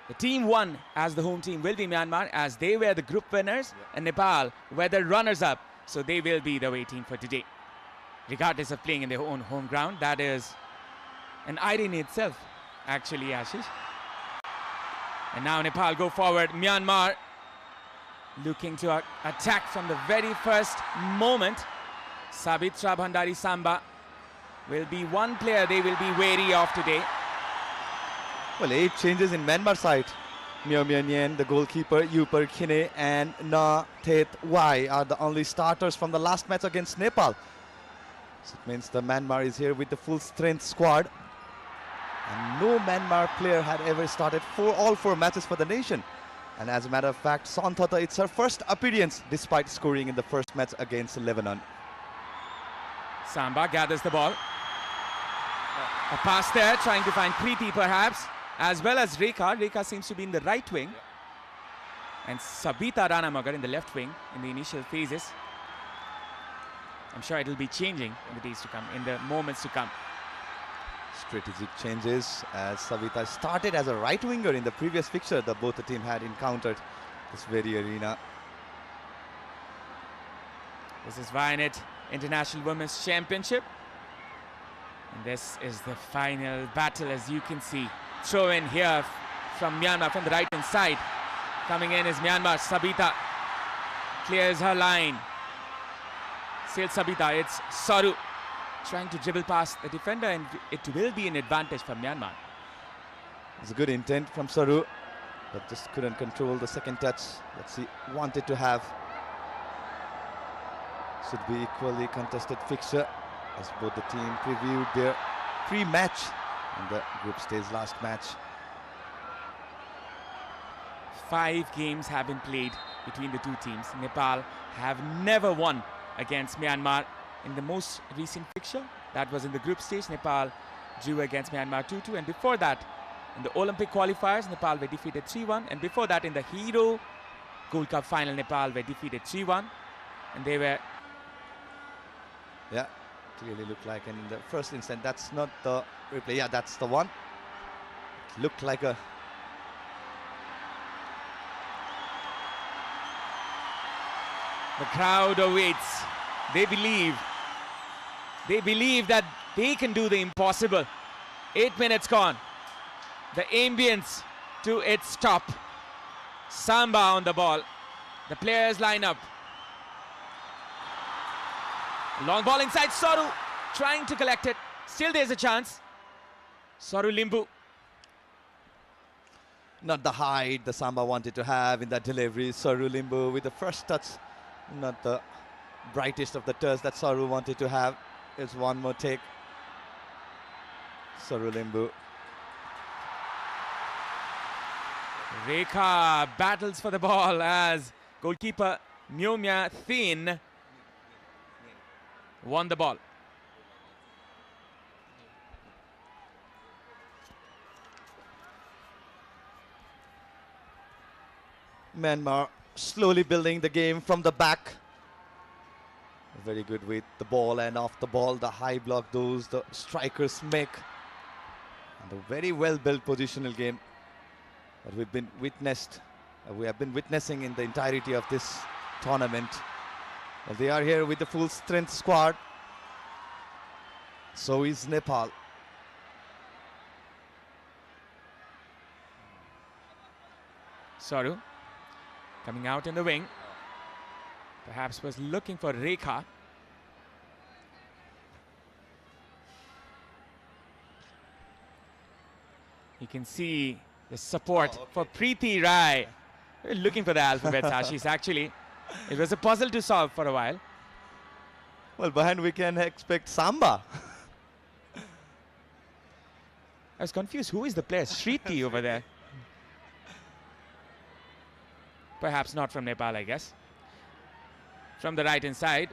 The team won as the home team will be Myanmar, as they were the group winners, and Nepal were the runners-up. So they will be the away team for today, regardless of playing in their own home ground. That is an irony itself, actually, Ashish. And now Nepal go forward. Myanmar looking to attack from the very first moment. Sabitra Bhandari Samba will be one player they will be wary of today. Well, 8 changes in Myanmar side. Myo Nyen, the goalkeeper, Yuper Khine and Na Thet Wai are the only starters from the last match against Nepal. So it means the Myanmar is here with the full strength squad. And no Myanmar player had ever started all four matches for the nation. And as a matter of fact, Sonthata, it's her first appearance despite scoring in the first match against Lebanon. Samba gathers the ball. A pass there, trying to find Preeti perhaps, as well as Rekha. Rekha seems to be in the right wing. And Sabita Ranamagar in the left wing in the initial phases. I'm sure it will be changing in the days to come, in the moments to come. Strategic changes as Savita started as a right winger in the previous fixture that both the team had encountered this very arena. This is Vianet International Women's Championship. And this is the final battle, as you can see. Throw in here from Myanmar from the right hand side. Coming in is Myanmar. Sabita clears her line. Still Sabita, it's Saru trying to dribble past the defender, and it will be an advantage for Myanmar. It's a good intent from Saru, but just couldn't control the second touch that she wanted to have. Should be equally contested fixture as both the team previewed their pre-match in the group stage last match. 5 games have been played between the two teams. Nepal have never won against Myanmar in the most recent fixture. That was in the group stage. Nepal drew against Myanmar 2-2, and before that in the Olympic qualifiers Nepal were defeated 3-1, and before that in the Hero Gold Cup final Nepal were defeated 3-1, and they were... Yeah, clearly looked like in the first instant. That's not the replay. Yeah, that's the one. It looked like a... The crowd awaits. They believe that they can do the impossible. 8 minutes gone. The ambience to its top. Samba on the ball. The players line up. Long ball inside. Saru trying to collect it. Still there's a chance. Saru Limbu. Not the height the Samba wanted to have in that delivery. Saru Limbu with the first touch. Not the brightest of the touch that Saru wanted to have. Is one more take. Saru Limbu. Rekha battles for the ball as goalkeeper Myomya Thin won the ball. Myanmar slowly building the game from the back. Very good with the ball and off the ball. The high block those the strikers make. And a very well built positional game that we have been witnessing in the entirety of this tournament. Well, they are here with the full strength squad. So is Nepal. Saru coming out in the wing. Perhaps was looking for Rekha. You can see the support for Preeti Rai. We're looking for the alphabets, Ashish. Actually, it was a puzzle to solve for a while. Well, behind we can expect Samba. I was confused. Who is the player? Shriti over there. Perhaps not from Nepal, I guess. From the right hand side.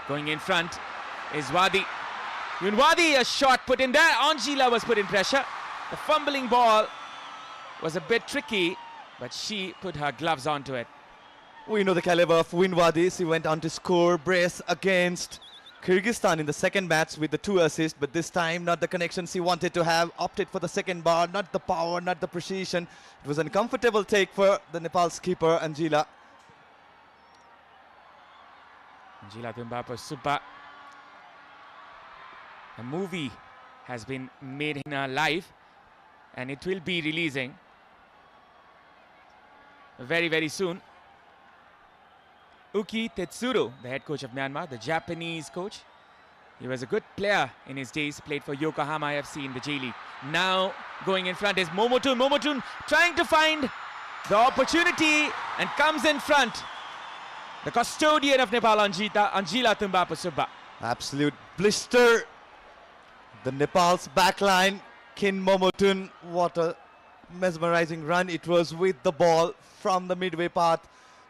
Going in front is Wadi. Wadi, a shot put in there. Angela was put in pressure. The fumbling ball was a bit tricky, but she put her gloves onto it. We know the caliber of Winwadi. She went on to score brace against Kyrgyzstan in the second match with the 2 assists, but this time not the connections he wanted to have. Opted for the second bar, not the power, not the precision. It was an uncomfortable take for the Nepal's keeper, Anjila. Anjila Thunbapa Subba. A movie has been made in her life, and it will be releasing very, very soon. Uki Tetsuro, the head coach of Myanmar, the Japanese coach. He was a good player in his days, played for Yokohama FC in the J League. Now going in front is Momotun. Momotun trying to find the opportunity and comes in front. The custodian of Nepal, Anjila Thunbapa Subba. Absolute blister. The Nepal's backline, Kin Momotun. What a mesmerizing run it was with the ball from the midway path,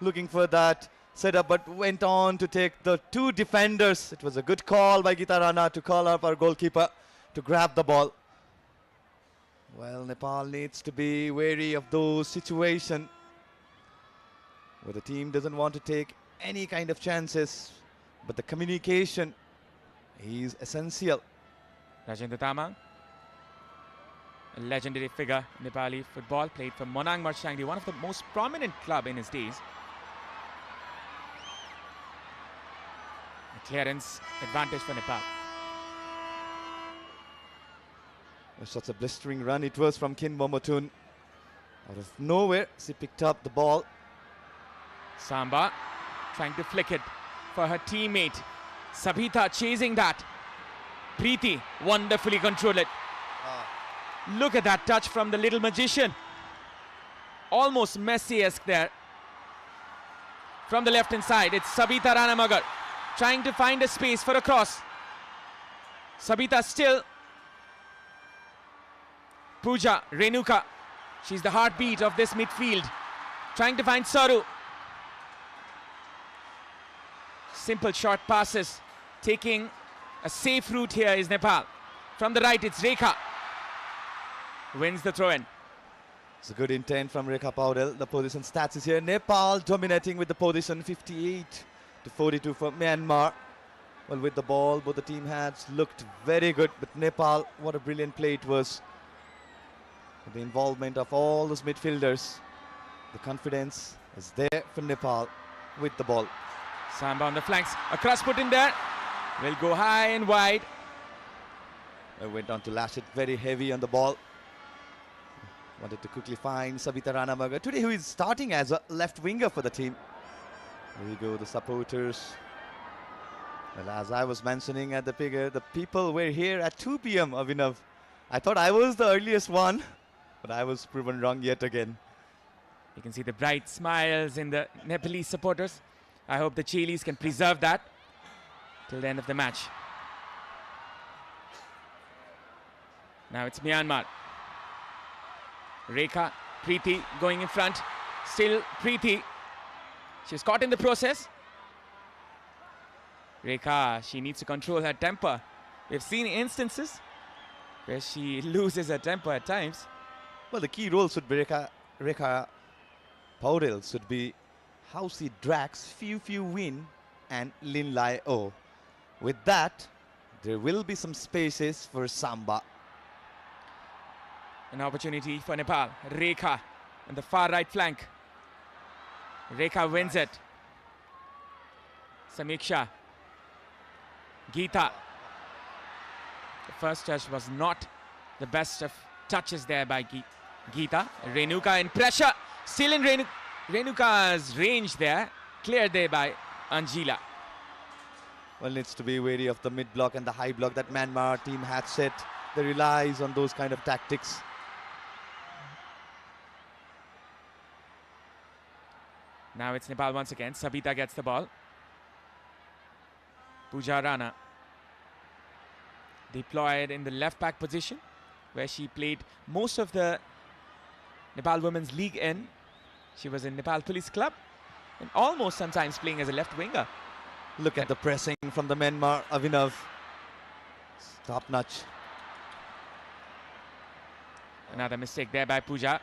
looking for that setup, but went on to take the 2 defenders. It was a good call by Gita Rana to call up our goalkeeper to grab the ball. Well, Nepal needs to be wary of those situations where the team doesn't want to take any kind of chances, but the communication is essential. Rajendra Tamang, a legendary figure in Nepali football, played for Monang Marchangdi, one of the most prominent club in his days. A clearance advantage for Nepal. Such a blistering run it was from Kin Momotun. Out of nowhere, she picked up the ball. Samba trying to flick it for her teammate. Sabita chasing that. Preeti wonderfully controlled it. Look at that touch from the little magician. Almost Messi-esque there. From the left hand side, it's Sabita Ranamagar trying to find a space for a cross. Sabita still. Pooja, Renuka. She's the heartbeat of this midfield. Trying to find Saru. Simple short passes. Taking a safe route here is Nepal. From the right, it's Rekha. Wins the throw-in. It's a good intent from Rekha Paudel. The position stats is here. Nepal dominating with the position, 58-42 for Myanmar. Well, with the ball, both the team has looked very good. But Nepal, what a brilliant play it was. With the involvement of all those midfielders, the confidence is there for Nepal with the ball. Samba on the flanks. A cross put in there. Will go high and wide. I went on to lash it very heavy on the ball. Wanted to quickly find Sabita Ranamagar today, who is starting as a left winger for the team. Here we go, the supporters. Well, as I was mentioning at the figure, the people were here at 2 p.m. Abhinav. I thought I was the earliest one, but I was proven wrong yet again. You can see the bright smiles in the Nepalese supporters. I hope the Chilis can preserve that till the end of the match. Now it's Myanmar. Rekha, Preeti going in front. Still Preeti. She's caught in the process. Rekha, she needs to control her temper. We've seen instances where she loses her temper at times. Well, the key role should be Rekha Paudel should be how she drags few win and Lin Lai O. With that, there will be some spaces for Samba. An opportunity for Nepal. Rekha on the far right flank. Rekha wins it. Samiksha. Geeta. The first touch was not the best of touches there by Geeta. Renuka in pressure. Still in Renuka's range there. Cleared there by Anjila. Well, needs to be wary of the mid block and the high block that Myanmar team had set. They relies on those kind of tactics. Now it's Nepal once again. Sabita gets the ball. Pooja Rana deployed in the left back position, where she played most of the Nepal Women's League in. She was in Nepal Police Club and almost sometimes playing as a left winger. Look at the pressing from the Myanmar, Abhinav. Top notch. Another mistake there by Pooja.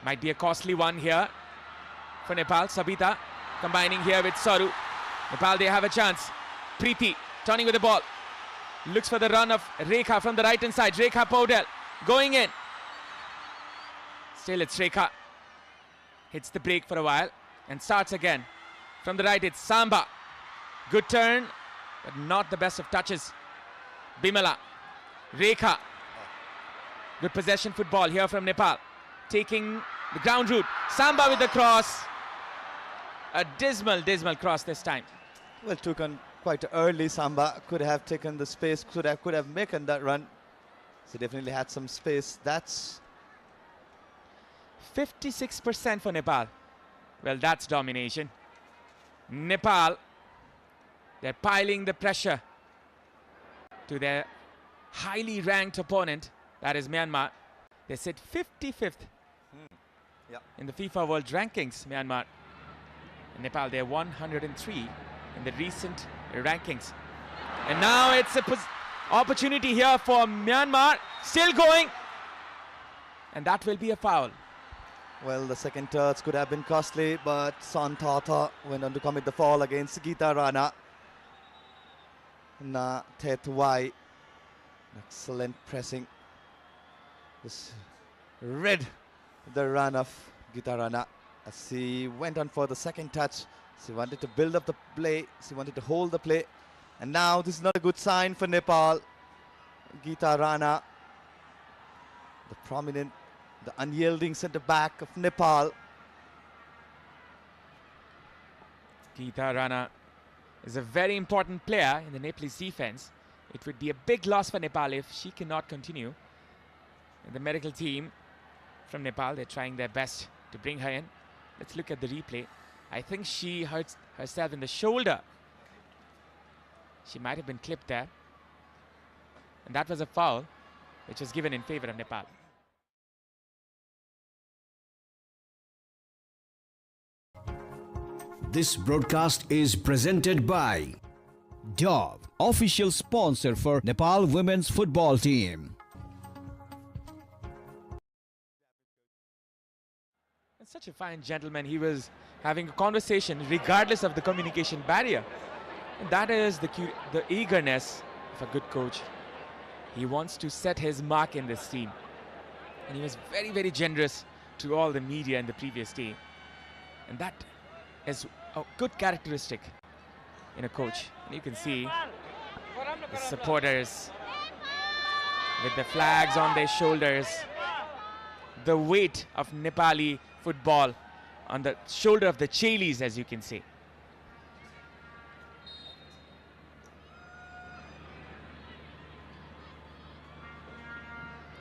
Might be a costly one here for Nepal. Sabita combining here with Saru. Nepal, they have a chance. Preeti turning with the ball. Looks for the run of Rekha from the right hand side. Rekha Paudel going in. Still it's Rekha. Hits the break for a while and starts again. From the right it's Samba. Good turn, but not the best of touches. Bimala. Rekha. Good possession football here from Nepal. Taking the ground route. Samba with the cross. A dismal cross this time. Well, took on quite early. Samba could have taken the space, could have made that run. So definitely had some space. That's 56% for Nepal. Well, that's domination. Nepal, they're piling the pressure to their highly ranked opponent, that is Myanmar. They sit 55th in the FIFA World Rankings, Myanmar. In Nepal, they're 103 in the recent rankings. And now it's an opportunity here for Myanmar. Still going. And that will be a foul. Well, the second touch could have been costly, but Son Tata went on to commit the foul against Gita Rana. Na Thet Wai. Excellent pressing. Just read the run of Gita Rana as she went on for the second touch. She wanted to build up the play. She wanted to hold the play. And now this is not a good sign for Nepal. Gita Rana, the prominent, the unyielding centre back of Nepal. Gita Rana is a very important player in the Nepalese defense. It would be a big loss for Nepal if she cannot continue. And the medical team from Nepal, they're trying their best to bring her in. Let's look at the replay. I think she hurt herself in the shoulder. She might have been clipped there. And that was a foul, which was given in favor of Nepal. This broadcast is presented by Dove, official sponsor for Nepal women's football team. And such a fine gentleman. He was having a conversation regardless of the communication barrier. And that is the eagerness of a good coach. He wants to set his mark in this team. And he was very, very generous to all the media in the previous day. And that is a good characteristic in a coach. And you can see the supporters with the flags on their shoulders. The weight of Nepali football on the shoulder of the Chailis, as you can see.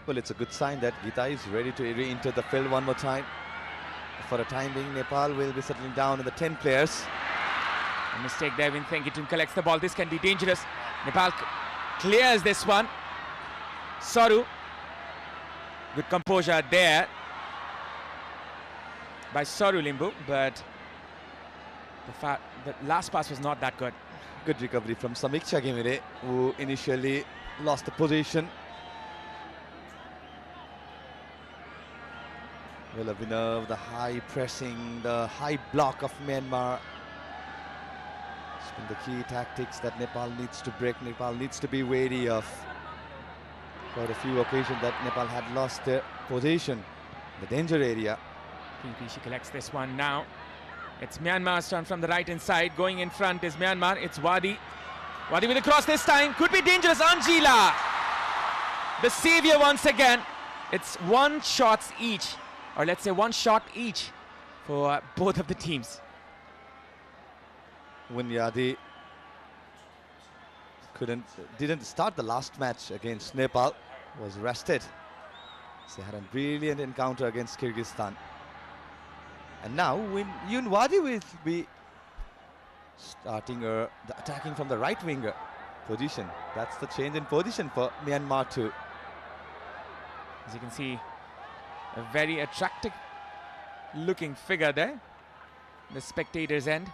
Well, it's a good sign that Gita is ready to re-enter the field one more time. For the time being, Nepal will be settling down in the 10 players. A mistake there. Vianet collects the ball. This can be dangerous. Nepal clears this one. Saru. Good composure there by Saru Limbu, but the last pass was not that good. Good recovery from Samiksha Gemire, who initially lost the position. Well, Abhinav, the high pressing, the high block of Myanmar. It's been the key tactics that Nepal needs to break. Nepal needs to be wary of. Quite a few occasions that Nepal had lost their position, the danger area. She collects this one now. It's Myanmar's turn from the right hand side. Going in front is Myanmar. It's Wadi. Wadi with a cross this time. Could be dangerous. Anjila, the savior once again. It's one shots each, or let's say one shot each for both of the teams. Winyadi didn't start the last match against Nepal, was rested. They had a brilliant encounter against Kyrgyzstan. And now Yunwadi will be starting the attacking from the right winger position. That's the change in position for Myanmar too. As you can see, a very attractive looking figure there, the spectators' end.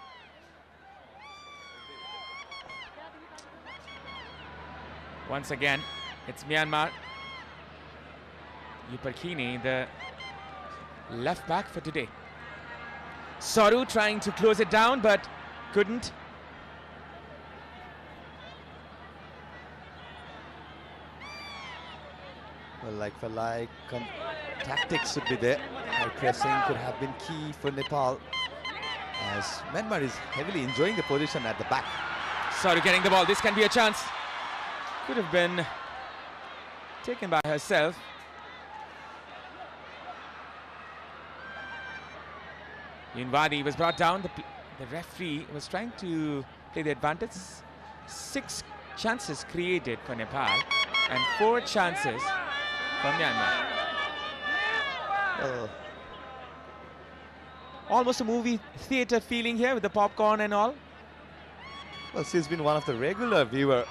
Once again, it's Myanmar. Yuparkini, the left back for today. Saru trying to close it down, but couldn't. Well, like for like, tactics should be there. High pressing could have been key for Nepal, as Myanmar is heavily enjoying the position at the back. Sorry, getting the ball. This can be a chance. Could have been taken by herself. Yunwadi was brought down. The referee was trying to play the advantage. 6 chances created for Nepal and 4 chances for Myanmar. Almost a movie theater feeling here with the popcorn and all. Well, she's been one of the regular viewer.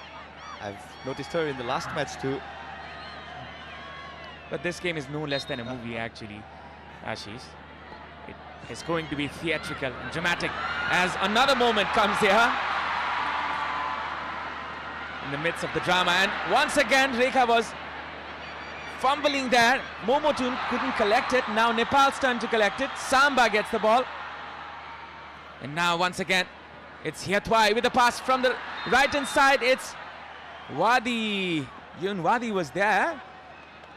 I've noticed her in the last match too. But this game is no less than a movie actually, Ashish. It is going to be theatrical and dramatic as another moment comes here in the midst of the drama. And once again, Rekha was fumbling there. Momotun couldn't collect it. Now Nepal's turn to collect it. Samba gets the ball. And now once again, it's Hiatwai with the pass from the right-hand side. It's Wadi. Yunwadi was there,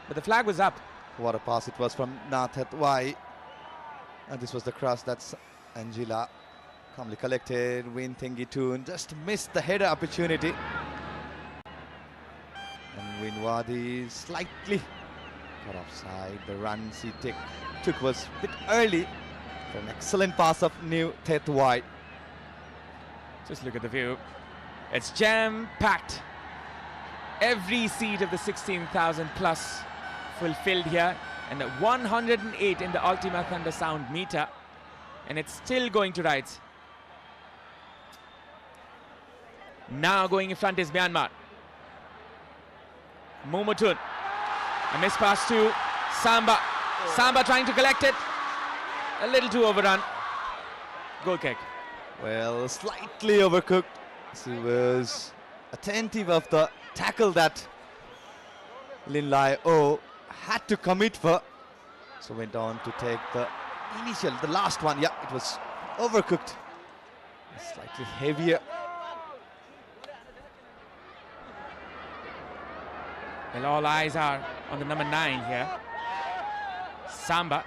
but the flag was up. What a pass it was from Hiatwai. And this was the cross that's Angela calmly collected. Win Thengitun just missed the header opportunity. And Winwadi slightly got offside. The run she took was a bit early for an excellent pass of New Thetwai. Just look at the view. It's jam-packed. Every seat of the 16,000 plus fulfilled here, and 108 in the Ultima Thunder sound meter, and it's still going to rise. Now going in front is Myanmar. Momotun, a miss pass to Samba. Samba trying to collect it, a little too overrun. Goal kick. Well, slightly overcooked. She was attentive of the tackle that Lin Lai O had to commit for. So went on to take the last one. Yeah, it was overcooked. Slightly heavier. Well, all eyes are on the number 9 here. Samba.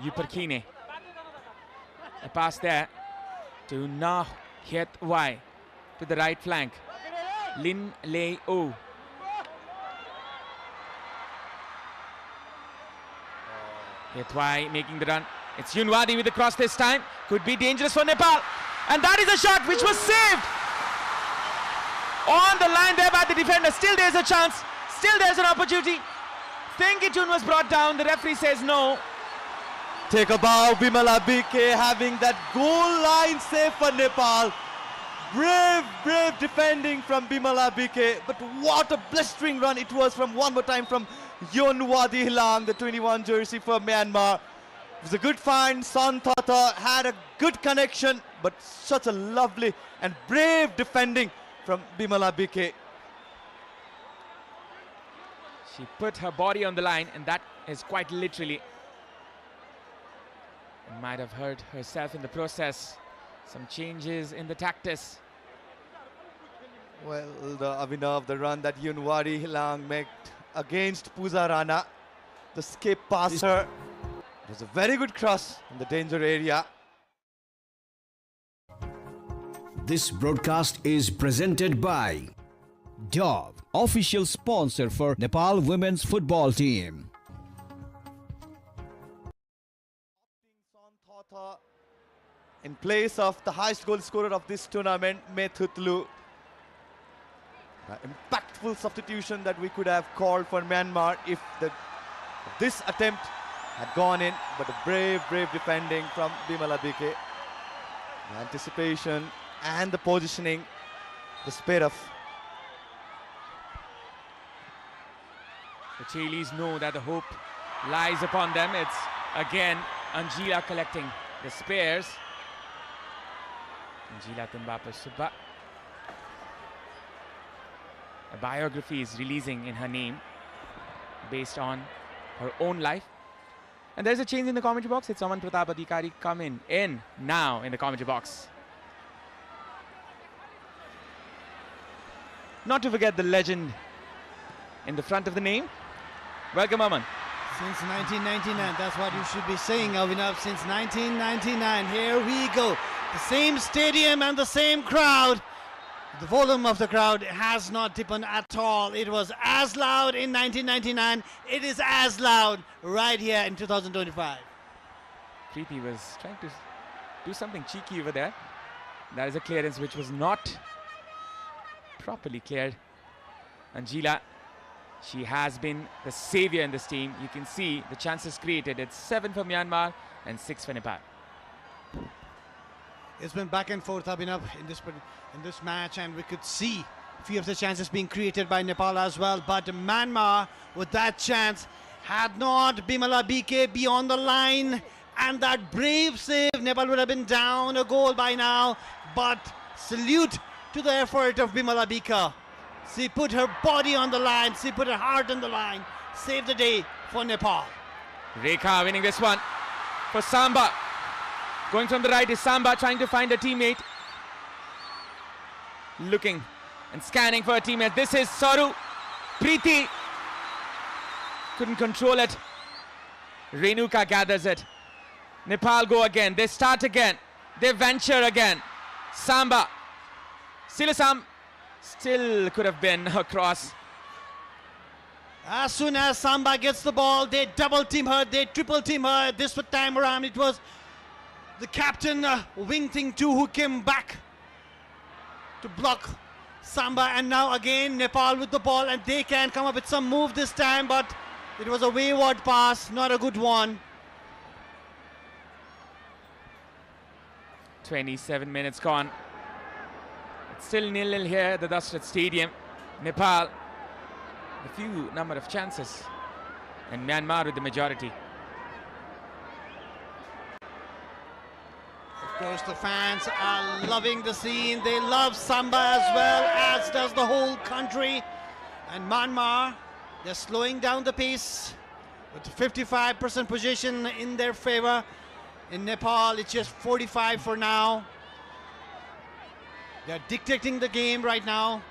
Yuperkine. A pass there to Na Hiet Wai to the right flank. Lin Lei O. Hiet Wai making the run. It's Yunwadi with the cross this time. Could be dangerous for Nepal. And that is a shot which was saved. On the line there by the defender. Still there's a chance. Still there's an opportunity. Thengitun was brought down. The referee says no. Take a bow, Bimala BK having that goal line save for Nepal. Brave defending from Bimala BK. But what a blistering run it was from one more time from Yonwadi Hilang, the 21 jersey for Myanmar. It was a good find. Son Thata had a good connection, but such a lovely and brave defending from Bimala BK. She put her body on the line, and that is quite literally. And might have hurt herself in the process. Some changes in the tactics. Well, the Avinav, the run that Yunwadi Hilang made against Pooja Rana, the skip passer. It was a very good cross in the danger area. This broadcast is presented by Dove, official sponsor for Nepal women's football team. In place of the highest goal scorer of this tournament, Methutlu. Impactful substitution that we could have called for Myanmar if this attempt had gone in, but a brave defending from Bimala BK. The anticipation and the positioning, the speed of. The Chilis know that the hope lies upon them. It's again Angela collecting the spares. Angela Tumbapa Subba. A biography is releasing in her name based on her own life. And there's a change in the commentary box. It's Aman Pratap Adhikari coming in now in the commentary box. Not to forget the legend in the front of the name. Welcome, Aman. Since 1999, that's what you should be saying, Avinav. Since 1999, here we go. The same stadium and the same crowd. The volume of the crowd has not dipped at all. It was as loud in 1999. It is as loud right here in 2025. Preeti was trying to do something cheeky over there. That is a clearance which was not properly cleared. Angela, she has been the savior in this team. You can see the chances created. It's 7 for Myanmar and 6 for Nepal. It's been back and forth, Abhinav, in this match, and we could see a few of the chances being created by Nepal as well. But Myanmar, with that chance, had not Bimala BK beyond the line, and that brave save, Nepal would have been down a goal by now. But salute to the effort of Bimala BK. She put her body on the line, she put her heart on the line, saved the day for Nepal. Rekha winning this one for Samba. Going from the right is Samba, trying to find a teammate. Looking and scanning for a teammate. This is Saru. Preeti couldn't control it. Renuka gathers it. Nepal go again. They start again. They venture again. Samba. Silasam still could have been across. As soon as Samba gets the ball, they double team her, they triple team her. This time around, it was the captain, Wing Ting 2, who came back to block Samba. And now again, Nepal with the ball, and they can come up with some move this time, but it was a wayward pass, not a good one. 27 minutes gone. It's still 0-0 here at the Dashrath Stadium. Nepal, a few number of chances, and Myanmar with the majority. Of course, the fans are loving the scene. They love Samba as well, as does the whole country. And Myanmar, they're slowing down the pace with 55% position in their favor. In Nepal, it's just 45 for now. They're dictating the game right now.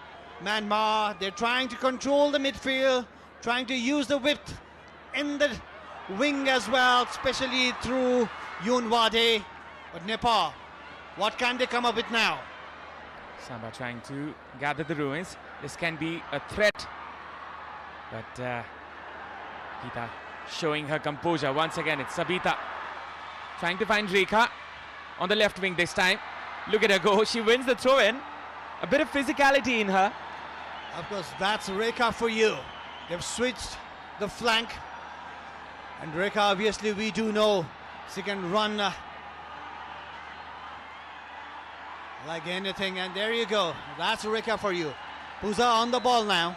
Myanmar, they're trying to control the midfield, trying to use the width in the wing as well, especially through Yoon Wade. But Nepal, what can they come up with now? Samba trying to gather the ruins. This can be a threat. But Gita showing her composure. Once again, it's Sabita trying to find Rekha on the left wing this time. Look at her go. She wins the throw-in. A bit of physicality in her. Of course, that's Rekha for you. They've switched the flank. And Rekha, obviously, we do know she can run like anything. And there you go. That's Rekha for you. Puza on the ball now.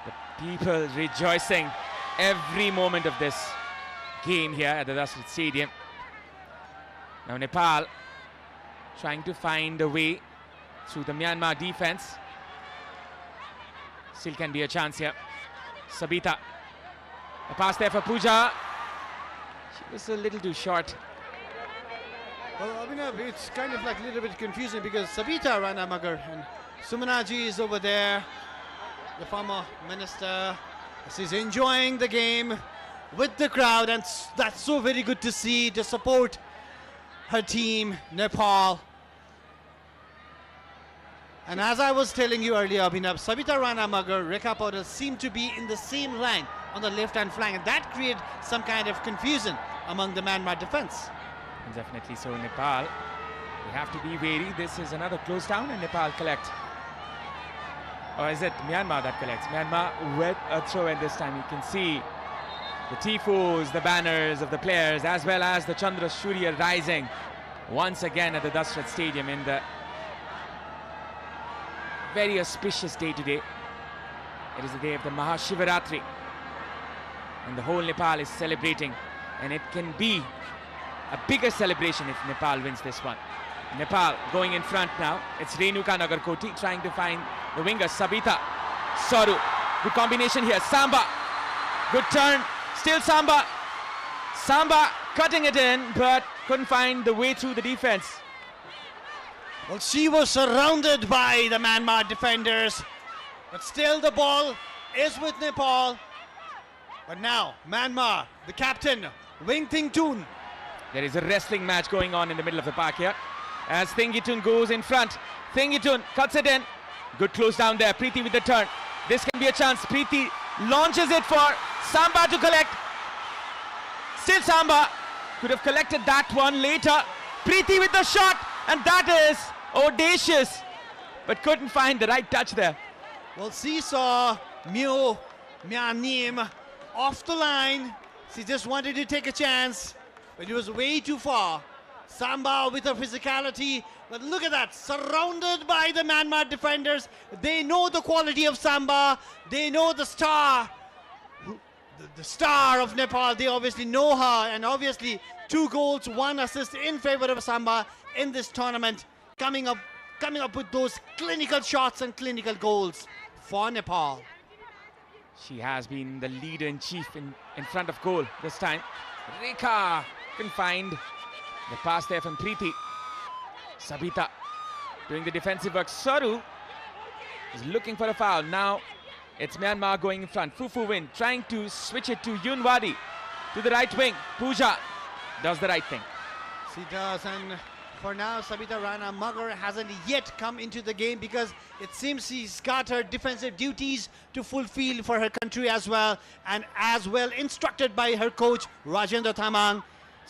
The people rejoicing every moment of this game here at the Dashrath Stadium. Now Nepal trying to find a way through the Myanmar defense. Still can be a chance here. Sabita. A pass there for Pooja. She was a little too short. Well, Abhinav, it's kind of like a little bit confusing because Sabita Rana Magar and Sumanaji is over there, the former minister. She's enjoying the game with the crowd, and that's so very good to see, to support her team, Nepal. And as I was telling you earlier, Abhinav, Sabita Rana Magar, Rekha Paudel seem to be in the same line on the left-hand flank, and that created some kind of confusion among the Myanmar defense. Definitely so. Nepal, they have to be wary. This is another close down, and Nepal collect. Or is it Myanmar that collects? Myanmar with a throw in this time. You can see the tifos, the banners of the players, as well as the Chandra Surya rising once again at the Dashrath Stadium in the very auspicious day today. It is the day of the Mahashivaratri, and the whole Nepal is celebrating, and it can be a bigger celebration if Nepal wins this one. Nepal going in front now. It's Renuka Nagarkoti trying to find the winger Sabita. Saru, good combination here. Samba, good turn. Still Samba. Samba cutting it in, but couldn't find the way through the defense. Well, she was surrounded by the Myanmar defenders, but still the ball is with Nepal. But now, Myanmar, the captain, Wing Ting Toon. There is a wrestling match going on in the middle of the park here. As Thingitun goes in front. Thingitun cuts it in. Good close down there. Preeti with the turn. This can be a chance. Preeti launches it for Samba to collect. Still Samba. Could have collected that one later. Preeti with the shot. And that is audacious. But couldn't find the right touch there. Well, seesaw Myanmar off the line. She just wanted to take a chance, but it was way too far. Samba with her physicality, but look at that, surrounded by the Myanmar defenders. They know the quality of Samba. They know the star, the star of Nepal. They obviously know her, and obviously 2 goals, 1 assist in favor of Samba in this tournament, coming up with those clinical shots and clinical goals for Nepal. She has been the leader-in-chief in front of goal this time. Rekha can find the pass there from Preeti. Sabita doing the defensive work. Saru is looking for a foul. Now it's Myanmar going in front. Fufu Win trying to switch it to Yunwadi to the right wing. Pooja does the right thing. She does, and for now, Sabita Rana Magar hasn't yet come into the game because it seems she's got her defensive duties to fulfill for her country as well, and as well instructed by her coach Rajendra Thamang.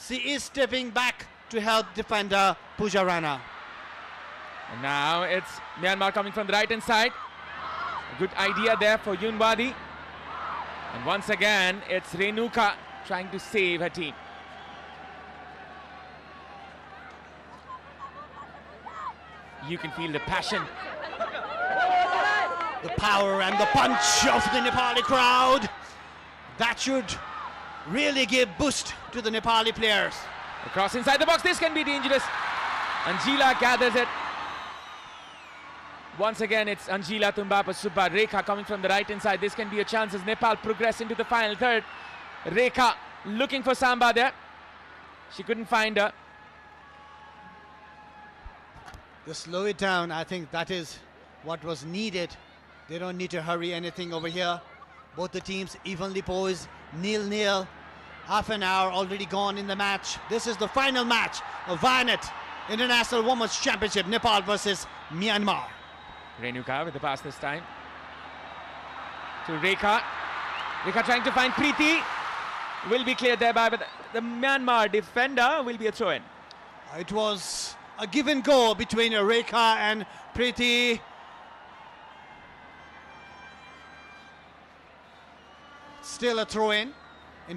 She is stepping back to help defender Pooja Rana. And now it's Myanmar coming from the right hand side. A good idea there for Yunwadi. And once again, it's Renuka trying to save her team. You can feel the passion. The power and the punch of the Nepali crowd. That should really give boost to the Nepali players. Across inside the box, this can be dangerous. Anjila gathers it. Once again, it's Anjila Tumbapa Subba. Rekha coming from the right inside. This can be a chance as Nepal progress into the final third. Rekha looking for Samba there. She couldn't find her. Just slow it down. I think that is what was needed. They don't need to hurry anything over here. Both the teams evenly posed, 0-0. Half an hour already gone in the match. This is the final match of Vianet International Women's Championship, Nepal versus Myanmar. Renuka with the pass this time to Rekha. Rekha trying to find Preeti. Will be cleared there by the Myanmar defender. Will be a throw-in. It was a give and go between Rekha and Preeti. Still a throw-in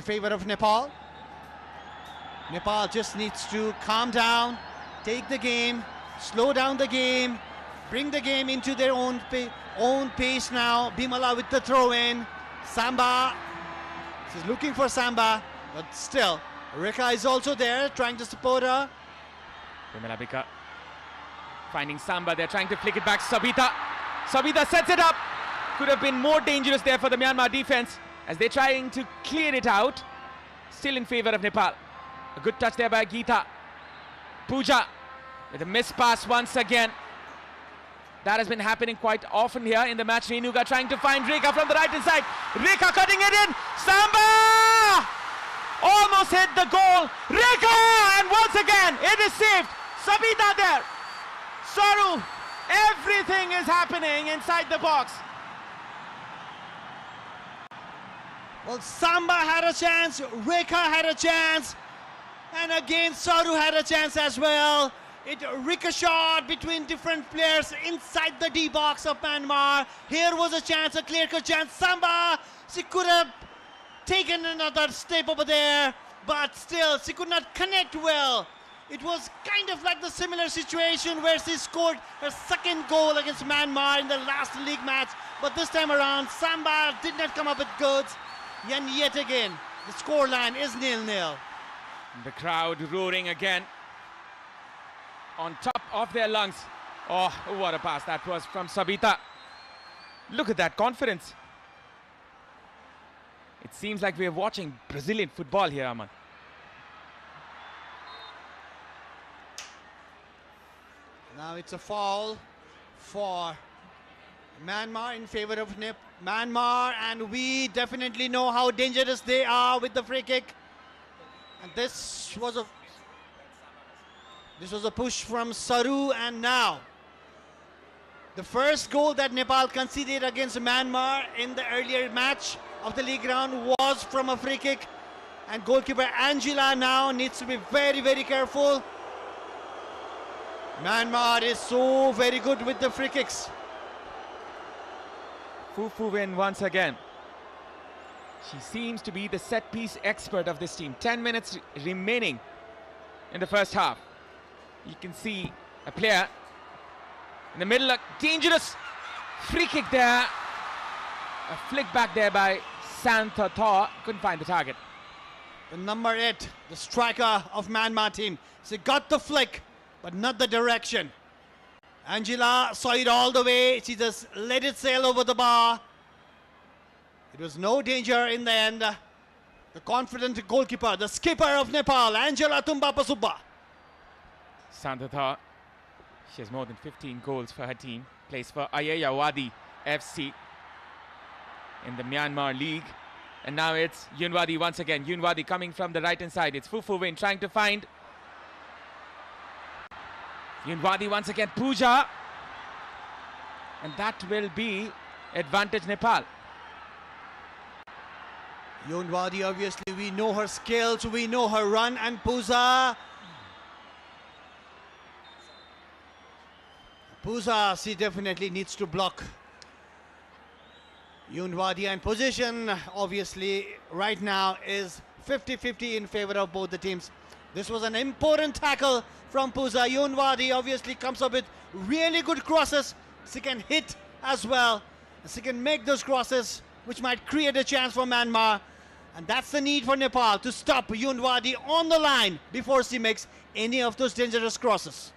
favor of Nepal. Nepal just needs to calm down, take the game, slow down the game, bring the game into their own pace now. Bimala with the throw-in. Samba, she's looking for Samba, but still, Rekha is also there trying to support her. Bimala Bika finding Samba. They're trying to flick it back. Sabita sets it up. Could have been more dangerous there for the Myanmar defense as they're trying to clear it out. Still in favor of Nepal. A good touch there by Geeta. Pooja with a missed pass once again. That has been happening quite often here in the match. Renuka trying to find Rekha from the right hand side. Rekha cutting it in. Samba! Almost hit the goal. Rekha! And once again, it is saved. Sabita there. Saru. Everything is happening inside the box. Well, Samba had a chance, Rekha had a chance, and again Saru had a chance as well. It ricocheted between different players inside the D box of Myanmar. Here was a chance, a clear-cut chance. Samba, she could have taken another step over there, but still she could not connect well. It was kind of like the similar situation where she scored her second goal against Myanmar in the last league match, but this time around Samba did not come up with goods. And yet again, the scoreline is 0-0. The crowd roaring again on top of their lungs. Oh, what a pass that was from Sabita. Look at that confidence. It seems like we are watching Brazilian football here, Aman. Now it's a foul for Myanmar in favor of Myanmar, and we definitely know how dangerous they are with the free kick. And this was a push from Saru, and now the first goal that Nepal conceded against Myanmar in the earlier match of the league round was from a free kick, and goalkeeper Angela now needs to be very, very careful. Myanmar is so very good with the free kicks. Fufu win once again. She seems to be the set piece expert of this team. 10 minutes remaining in the first half. You can see a player in the middle, a dangerous free kick there. A flick back there by Santha Thaw. Couldn't find the target. The number 8, the striker of Myanmar team. She got the flick, but not the direction. Angela saw it all the way. She just let it sail over the bar. It was no danger in the end. The confident goalkeeper, the skipper of Nepal, Angela Tumbapasubba. Santha Thaw, she has more than 15 goals for her team. Plays for Ayeyawadi FC in the Myanmar League. And now it's Yunwadi once again. Yunwadi coming from the right hand side. It's Fufu Win trying to find Yunwadi once again. Pooja. And that will be advantage Nepal. Yunwadi, obviously, we know her skills, we know her run, and Pooja, she definitely needs to block Yunwadi, and position obviously right now is 50-50 in favor of both the teams. This was an important tackle from Pooja. Yunwadi obviously comes up with really good crosses. She can hit as well. She can make those crosses which might create a chance for Myanmar, and that's the need for Nepal to stop Yunwadi on the line before she makes any of those dangerous crosses.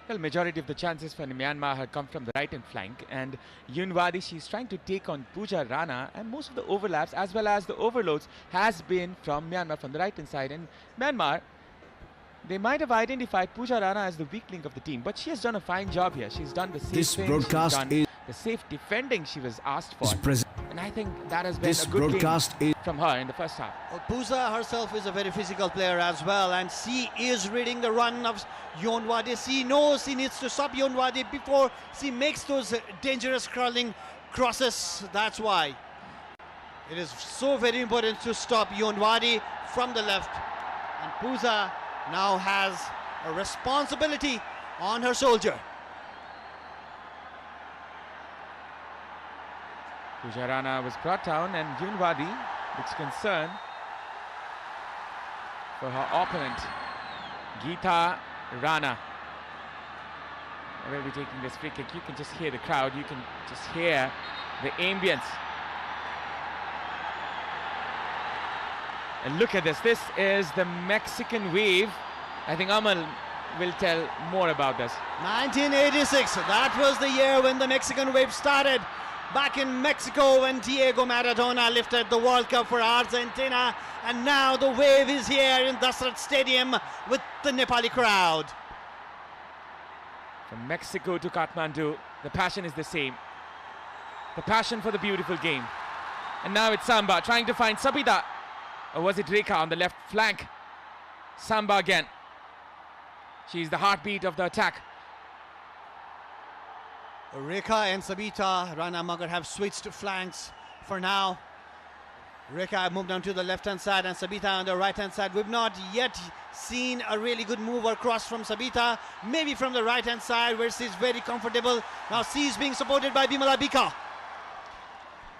Well, majority of the chances for Myanmar had come from the right hand flank, and Yunwadi, she's trying to take on Pooja Rana, and most of the overlaps as well as the overloads has been from Myanmar from the right hand side. And Myanmar, they might have identified Pooja Rana as the weak link of the team, but she has done a fine job here. She's done the safe This thing, broadcast she's done is the safe defending she was asked for, present. and I think that has been This a good broadcast game is from her in the first half. Well, Pooja herself is a very physical player as well, and she is reading the run of Yunwadi. She knows she needs to stop Yunwadi before she makes those dangerous curling crosses. That's why it is so very important to stop Yunwadi from the left, and Pooja now has a responsibility on her shoulder. Pooja Rana was brought down, and Yunwadi looks concerned for her opponent, Geeta Rana. Will be taking this free kick. You can just hear the crowd, you can just hear the ambience. And look at this. This is the Mexican wave. I think Amal will tell more about this. 1986, that was the year when the Mexican wave started. Back in Mexico when Diego Maradona lifted the World Cup for Argentina, and now the wave is here in Dasrat Stadium with the Nepali crowd. From Mexico to Kathmandu, the passion is the same. The passion for the beautiful game. And now it's Samba trying to find Sabita. Or was it Rekha on the left flank? Samba again. She's the heartbeat of the attack. Rekha and Sabita Rana Magar have switched flanks for now. Rekha moved on to the left hand side and Sabita on the right hand side. We've not yet seen a really good move or cross from Sabita. Maybe from the right hand side where she's very comfortable. Now she's being supported by Bimala Bika.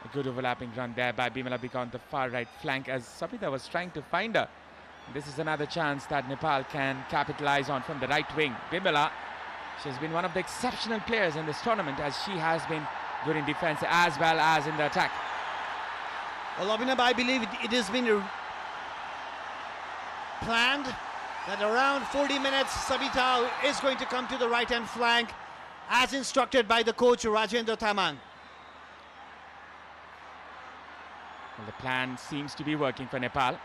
A good overlapping run there by Bimala Bika on the far right flank as Sabita was trying to find her. This is another chance that Nepal can capitalize on from the right wing. Bimala, she's been one of the exceptional players in this tournament as she has been good in defense as well as in the attack. Well, Abhinav, I believe it has been planned that around 40 minutes Sabita is going to come to the right hand flank as instructed by the coach Rajendra Thamang. Well, the plan seems to be working for Nepal.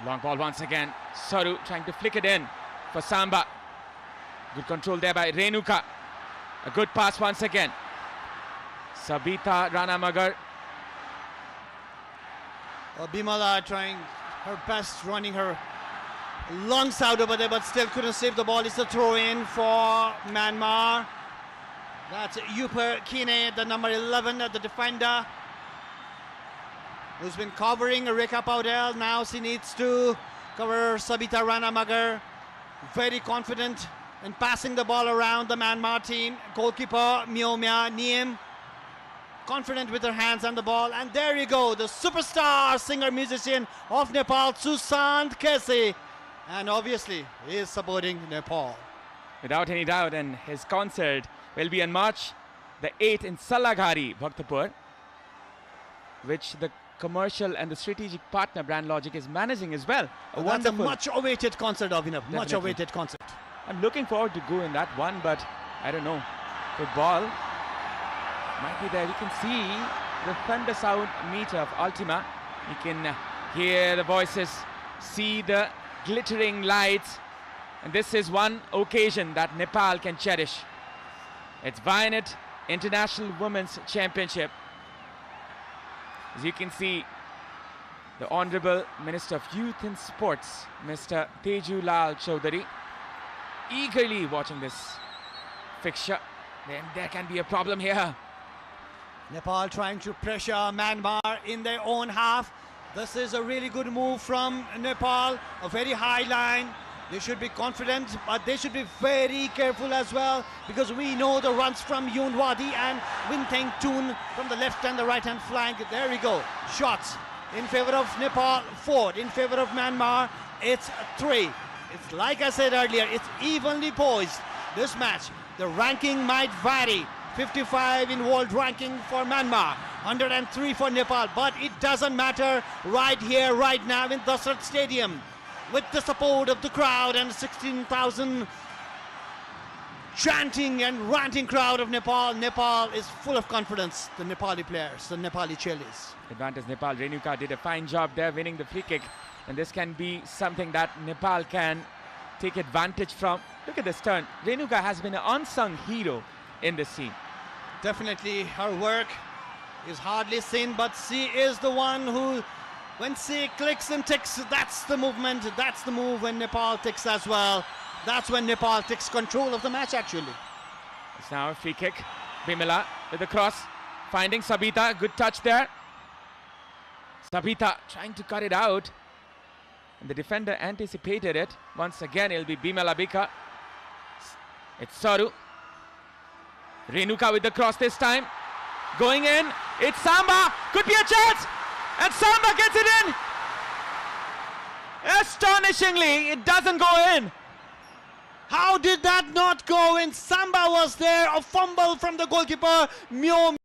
Long ball once again. Saru trying to flick it in for Samba. Good control there by Renuka. A good pass once again. Sabita Ranamagar. Bimala trying her best, running her lungs out over there, but still couldn't save the ball. It's a throw in for Myanmar. That's Yuper Kine, the number 11, the defender, who's been covering Rekha Paudel. Now she needs to cover Sabita Ranamagar. Very confident in passing the ball around the Myanmar team. Goalkeeper Myomya Niem, confident with her hands on the ball. And there you go, the superstar singer-musician of Nepal, Susant Kesi. And obviously, he is supporting Nepal. Without any doubt, and his concert will be on March the 8th in Salaghari, Bhaktapur, which the commercial and the strategic partner Brand Logic is managing as well. That's a much-awaited concert, Abhinav. Much-awaited concert. I'm looking forward to go in that one, but I don't know. Football might be there. You can see the thunder sound meter of Ultima. You can hear the voices, see the glittering lights, and this is one occasion that Nepal can cherish. It's Vianet International Women's Championship. As you can see, the Honorable Minister of Youth and Sports, Mr. Teju Lal Chaudhary, eagerly watching this fixture. Then there can be a problem here. Nepal trying to pressure Myanmar in their own half. This is a really good move from Nepal, a very high line. They should be confident, but they should be very careful as well, because we know the runs from Yoon Wadi and Winteng Toon from the left and the right hand flank. There we go. Shots in favor of Nepal, 4 in favor of Myanmar. It's 3. It's like I said earlier, it's evenly poised, this match. The ranking might vary. 55 in world ranking for Myanmar, 103 for Nepal, but it doesn't matter right here, right now in Dasrat Stadium, with the support of the crowd and 16,000 chanting and ranting crowd of Nepal. Nepal is full of confidence, the Nepali players, the Nepali Chelis. Advantage Nepal. Renuka did a fine job there winning the free kick, and this can be something that Nepal can take advantage from. Look at this turn. Renuka has been an unsung hero in this scene. Definitely her work is hardly seen, but she is the one who, when she clicks and ticks, that's the movement, that's the move. When Nepal ticks as well, that's when Nepal takes control of the match actually. It's now a free kick. Bimala with the cross, finding Sabita. Good touch there. Sabita trying to cut it out, and the defender anticipated it. Once again, it'll be Bimala Bika. It's Saru. Renuka with the cross this time. Going in. It's Samba. Could be a chance. And Samba gets it in. Astonishingly, it doesn't go in. How did that not go in? Samba was there. A fumble from the goalkeeper. Nepal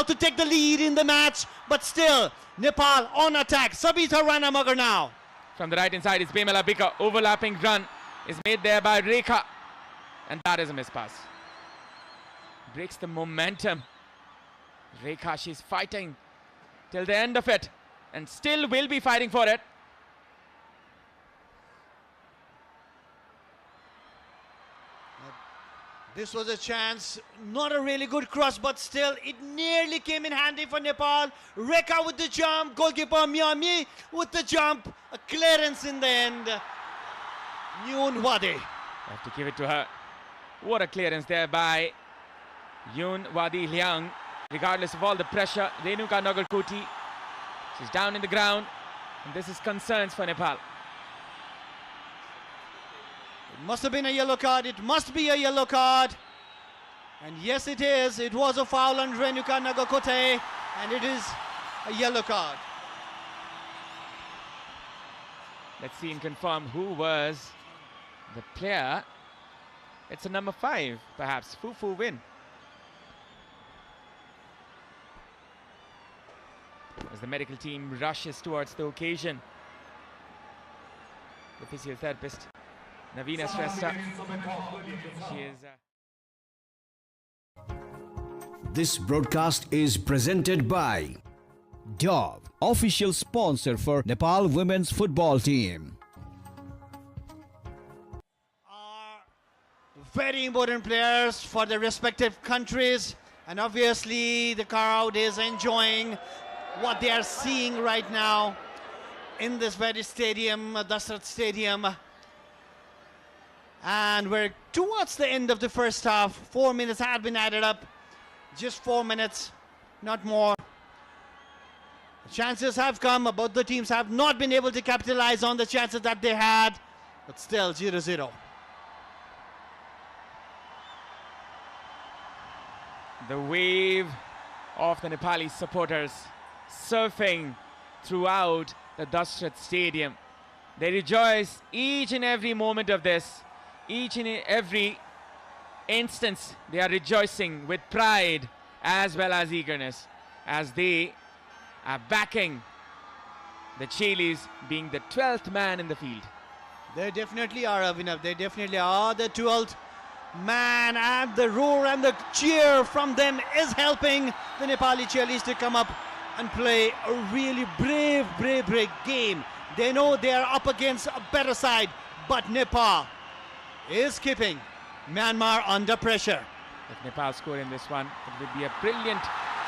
to take the lead in the match. But still, Nepal on attack. Sabita Ranamagar now. From the right hand side, it's Bimala Bika. Overlapping run is made there by Rekha. And that is a miss pass. Breaks the momentum. Rekha, she's fighting till the end of it, and still will be fighting for it. This was a chance, not a really good cross, but still it nearly came in handy for Nepal. Rekha with the jump, goalkeeper Myami with the jump, a clearance in the end. Yoon Wadi. Have to give it to her. What a clearance there by Yoon Wadi Liang. Regardless of all the pressure, Renuka Nagarkoti, she's down in the ground, and this is concerns for Nepal. It must have been a yellow card. It must be a yellow card. And yes, it is. It was a foul on Renuka Nagarkote, and it is a yellow card. Let's see and confirm who was the player. It's a number 5, perhaps. Fufu Win. As the medical team rushes towards the occasion, the physiotherapist Navina Shrestha, she is This broadcast is presented by Dove, official sponsor for Nepal women's football team. very important players for their respective countries, and obviously the crowd is enjoying what they are seeing right now in this very stadium, Dasrat Stadium. And we're towards the end of the first half. 4 minutes had been added up, just 4 minutes, not more. Chances have come, both the teams have not been able to capitalize on the chances that they had, but still 0-0. The wave of the Nepali supporters surfing throughout the Dasrat Stadium. They rejoice each and every moment of this, each and every instance. They are rejoicing with pride as well as eagerness as they are backing the Chilis, being the 12th man in the field. They definitely are, Avinav. They definitely are the 12th man, and the roar and the cheer from them is helping the Nepali Chilis to come up and play a really brave game. They know they are up against a better side, but Nepal is keeping Myanmar under pressure. If Nepal score in this one, it would be a brilliant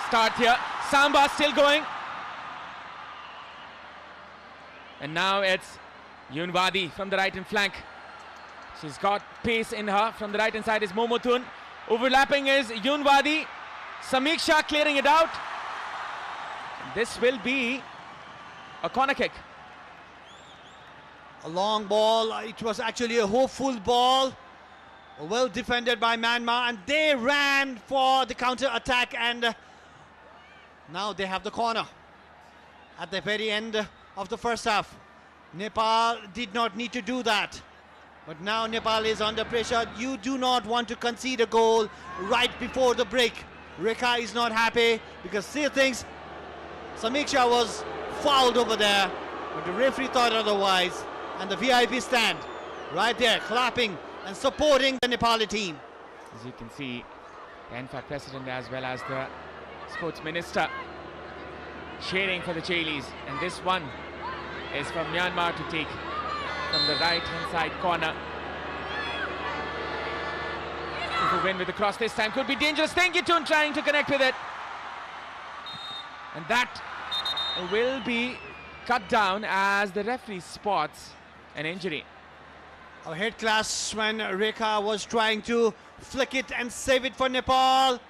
start here. Samba still going. And now it's Yunwadi from the right hand flank. She's got pace in her. From the right hand side is Momotun. Overlapping is Yunwadi. Samiksha clearing it out. This will be a corner kick. A long ball. It was actually a hopeful ball. Well defended by Myanmar, and they ran for the counter attack, and now they have the corner at the very end of the first half. Nepal did not need to do that, but now Nepal is under pressure. You do not want to concede a goal right before the break. Rekha is not happy because she thinks Samiksha was fouled over there, but the referee thought otherwise, and the VIP stand right there clapping and supporting the Nepali team. As you can see, the NFAT president as well as the sports minister cheering for the Chilis, and this one is for Myanmar to take from the right hand side corner. If a win with the cross this time could be dangerous. Tengitun trying to connect with it, and that will be cut down as the referee spots an injury. A head clash when Rekha was trying to flick it and save it for Nepal.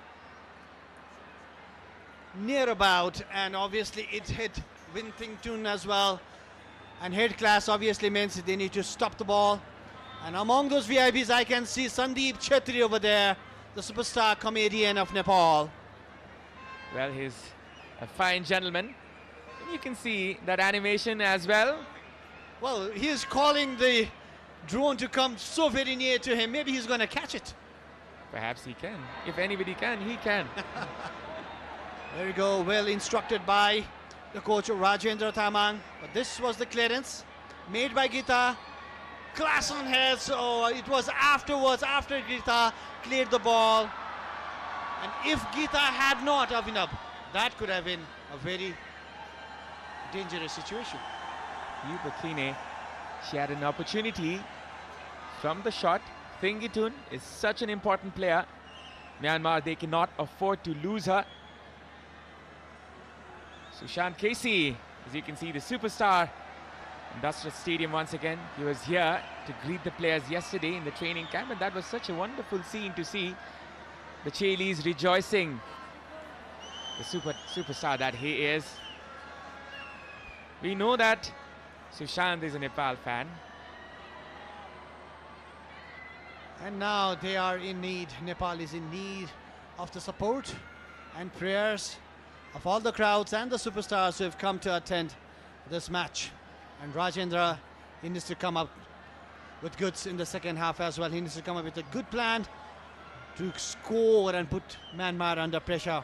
Near about, and obviously it hit Wintington as well. And head clash obviously means they need to stop the ball. And among those VIPs I can see Sandeep Chetri over there, the superstar comedian of Nepal. Well, he's a fine gentleman. And you can see that animation as well. Well, he is calling the drone to come so very near to him. Maybe he's going to catch it. Perhaps he can. If anybody can, he can. There we go, well instructed by the coach Rajendra Thamang. But this was the clearance made by Gita. Class on head, so it was afterwards, after Gita cleared the ball. And if Gita had not, Avinav, that could have been a very dangerous situation. Yubakine, she had an opportunity from the shot. Thengitun is such an important player. Myanmar, they cannot afford to lose her. Sushant Casey, as you can see, the superstar in Dasrat Stadium once again. He was here to greet the players yesterday in the training camp, and that was such a wonderful scene to see. The Chilis rejoicing. The superstar that he is. We know that Sushant is a Nepal fan. And now they are in need. Nepal is in need of the support and prayers of all the crowds and the superstars who have come to attend this match. And Rajendra, he needs to come up with goods in the second half as well. He needs to come up with a good plan to score and put Myanmar under pressure.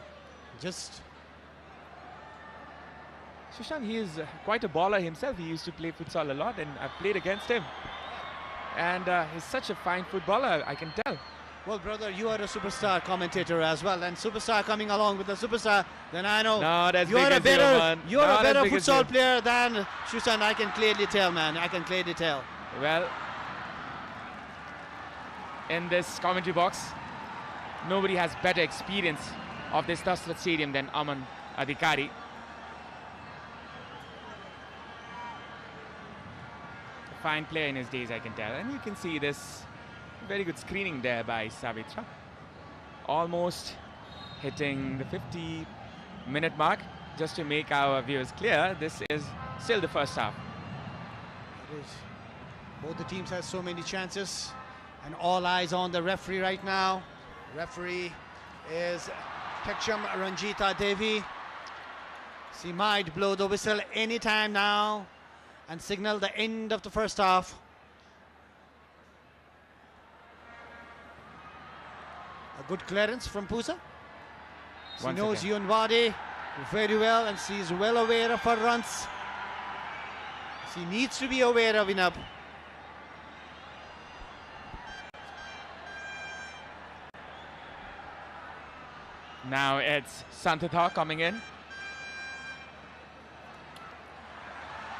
Sushant, he is quite a baller himself. He used to play futsal a lot, and I've played against him. And he's such a fine footballer, I can tell. Well, brother, you are a superstar commentator as well, and superstar coming along with the superstar, then I know you're a better futsal player than Sushant. I can clearly tell, man. I can clearly tell. Well, in this commentary box. Nobody has better experience of this Tasrat Stadium than Aman Adhikari. A fine player in his days, I can tell. And you can see this very good screening there by Savitra. Almost hitting the 50-minute mark. Just to make our viewers clear, this is still the first half. It is. Both the teams have so many chances, and all eyes on the referee right now. Referee is Teksham Ranjita Devi. She might blow the whistle anytime now and signal the end of the first half. A good clearance from Pusa. She Once knows again. Yunwadi very well, and she is well aware of her runs. She needs to be aware of enough. Now it's Santatha coming in.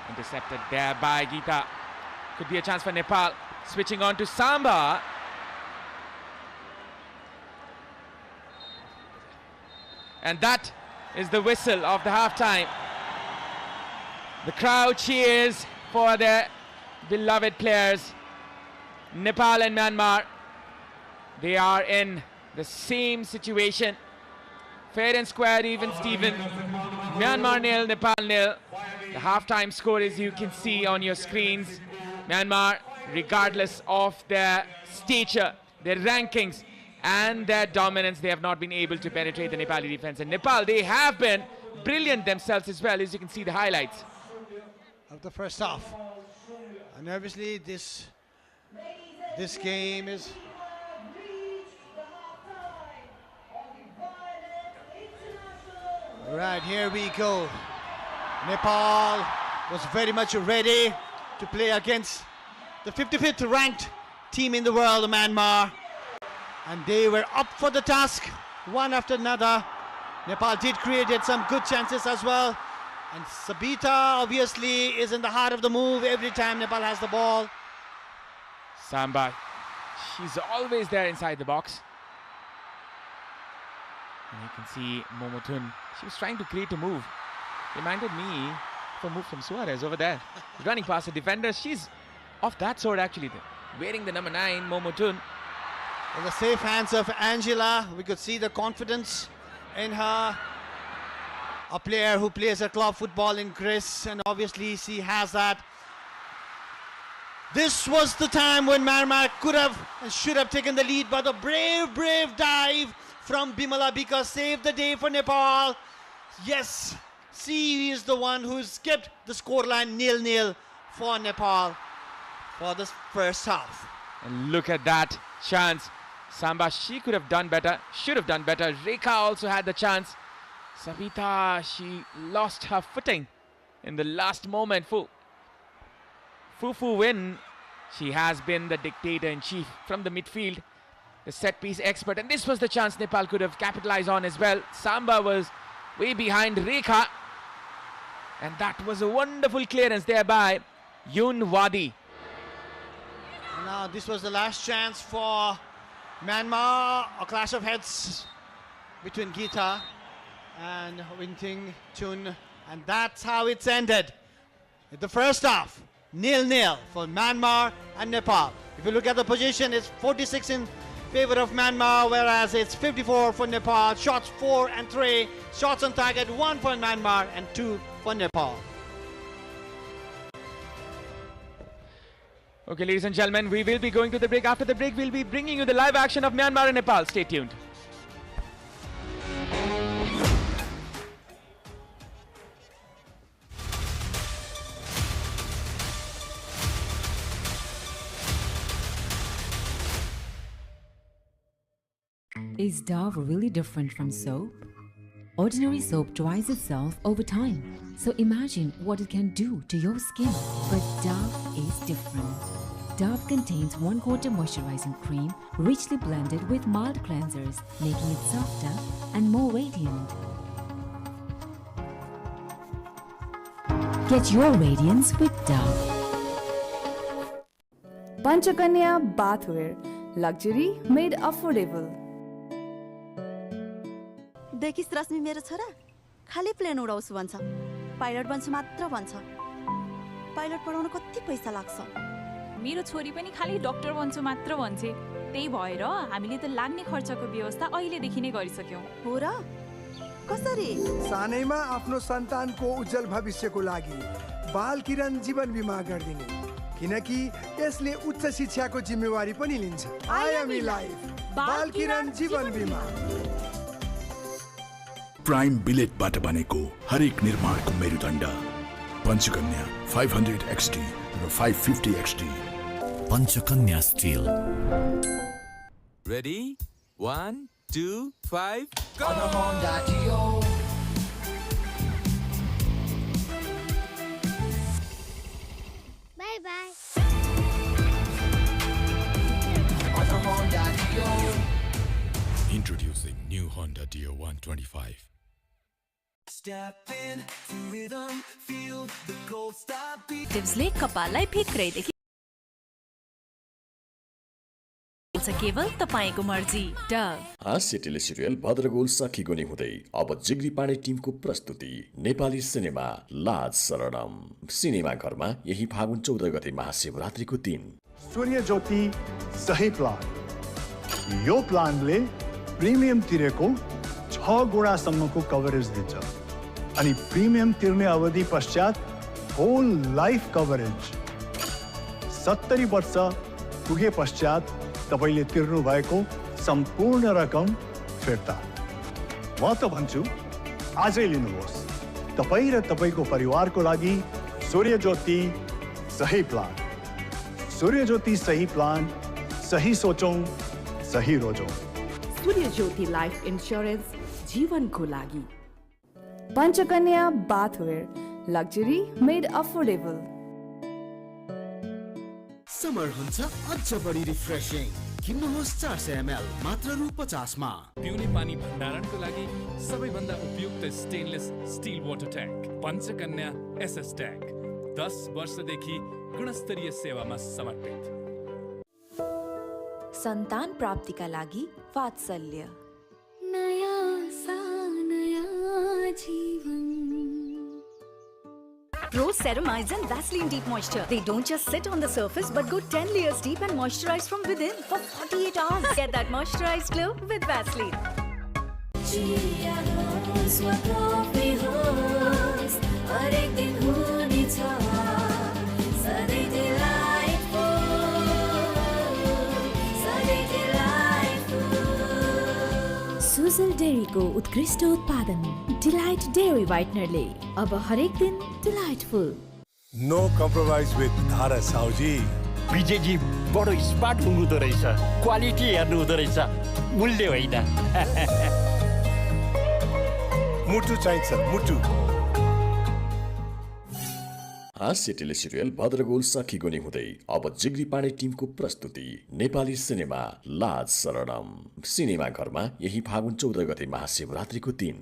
Intercepted there by Geeta. Could be a chance for Nepal. Switching on to Samba. And that is the whistle of the half-time. The crowd cheers for their beloved players. Nepal and Myanmar, they are in the same situation. Fair and square, even Steven. Myanmar nil, Nepal nil. The half-time score, as you can see on your screens. Myanmar, regardless of their stature, their rankings, and their dominance, they have not been able to penetrate the Nepali defense. And Nepal, they have been brilliant themselves as well, as you can see the highlights Of the first half. And obviously this game is right. Here we go. Nepal was very much ready to play against the 55th ranked team in the world, Myanmar, and they were up for the task, one after another. Nepal did create some good chances as well, and Sabita obviously is in the heart of the move every time Nepal has the ball. Samba, she's always there inside the box. And you can see Momotun, she was trying to create a move. Reminded me of a move from Suarez over there. Running past the defender, she's of that sort actually. Wearing the number 9, Momotun. In the safe hands of Angela, we could see the confidence in her. A player who plays a club football in Greece, and obviously she has that. This was the time when Myanmar could have and should have taken the lead, but a brave dive from Bimala Bika saved the day for Nepal. Yes, she is the one who's kept the scoreline 0-0 for Nepal for the first half. And look at that chance. Samba, she could have done better, should have done better. Rekha also had the chance. Savita, she lost her footing in the last moment. Fufu Win, she has been the dictator-in-chief from the midfield, the set-piece expert, and this was the chance Nepal could have capitalized on as well. Samba was way behind Rekha, and that was a wonderful clearance there by Yun Wadi. Now this was the last chance for Myanmar. A clash of heads between Geeta and Winting Chun, and that's how it's ended. In the first half, 0-0 for Myanmar and Nepal. If you look at the position, it's 46 in favor of Myanmar, whereas it's 54 for Nepal. Shots 4 and 3. Shots on target 1 for Myanmar and 2 for Nepal. Okay, ladies and gentlemen, we will be going to the break. After the break, we'll be bringing you the live action of Myanmar and Nepal. Stay tuned. Is Dove really different from soap? Ordinary soap dries itself over time, so imagine what it can do to your skin. But Dove is different. Dove contains 1/4 moisturizing cream, richly blended with mild cleansers, making it softer and more radiant. Get your radiance with Dove. Panchakanya Bathwear, luxury made affordable. देखिस् रश्मि मेरो छोरा खाली plane उडाउँछु भन्छ pilot बन्छु मात्र भन्छ pilot पढाउन कति पैसा लाग्छ मेरो छोरी पनि खाली डाक्टर बन्छु मात्र भन्छे त्यही भएर हामीले त लाग्ने खर्चको व्यवस्था अहिलेदेखि नै गरिसक्यौं हो र कसरी सानैमा आफ्नो सन्तानको उज्जवल भविष्यको लागि बाल किरण जीवन बीमा गर्दिने किनकि यसले उच्च शिक्षाको जिम्मेवारी पनि लिन्छ आइएमई लाइफ बाल किरण जीवन बीमा प्राइम बिलेटबाट बनेको हरेक निर्माणको मेरुदण्ड Panchakanya 500 XT raw 550 XT Panchakanya still ready 1 2 5 go bye bye Introducing new Honda Dio 125. Step in to rhythm feel the gold star beat टिप्सले कपाललाई भित्रैदेखि केवल तपाईको मर्जी डभ हास्य टेलिसिरियल भद्रगोल सखीगुनी हुँदै अब जिग्री पानी टिमको प्रस्तुति नेपाली सिनेमा लाज शरणम सिनेमा घरमा यही फागुन 14 गते महाशिवरात्रिको दिन सूर्य ज्योति सही प्लान यो प्लानले प्रिमियम तिरेको 6 गुणासम्मको कभरेज दिन्छ अनि प्रिमियम तिर्ने अवधि पश्चात होल लाइफ कभरेज 70 वर्ष पुगे पश्चात तपाईले तिर्नु भएको सम्पूर्ण रकम फिर्ता म त भन्छु आजै लिनुहोस् तपाई र तपाईको परिवारको लागि सूर्य ज्योति सही प्लान सूर्य ज्योति सही प्लान सही सोचौं सही रोजौं सूर्य ज्योति लाइफ इन्स्योरेन्स जीवनको लागि Panchakanya bathware luxury made affordable समर हुन्छ अझ बढी रिफ्रेशिङ किन्नुहोस् 400 ml मात्र रु 50 मा पिउने पानी भण्डारणको लागि सबैभन्दा उपयुक्त stainless steel water tank Panchakanya SS tank 10 वर्षदेखि गुणस्तरीय सेवामा समर्पित सन्तान प्राप्तिका लागि वात्सल्य नयाँ सा नयाँ जीवन Pro Ceramides and Vaseline Deep Moisture. They don't just sit on the surface but go 10 layers deep and moisturize from within for 48 hours. Get that moisturized glow with Vaseline. Sujal डेरीको उत्कृष्ट उत्पादन डिलाइट डेरी व्हाइटनरले अब हरेक दिन delightful no compromise with धारा साउजी विजयजी बडो smart हुनुहुँदो रहेछ quality हेर्नु हुँदो रहेछ मूल्य होइन मुटु चाहिन्छ मुटु हास्य टेलिसिरियल भद्रगोल सखीगुनी हुँदै अब जिग्री पानी टिमको प्रस्तुति नेपाली सिनेमा लाज शरणम सिनेमा घरमा यही फागुन 14 गते महाशिवरात्रिको दिन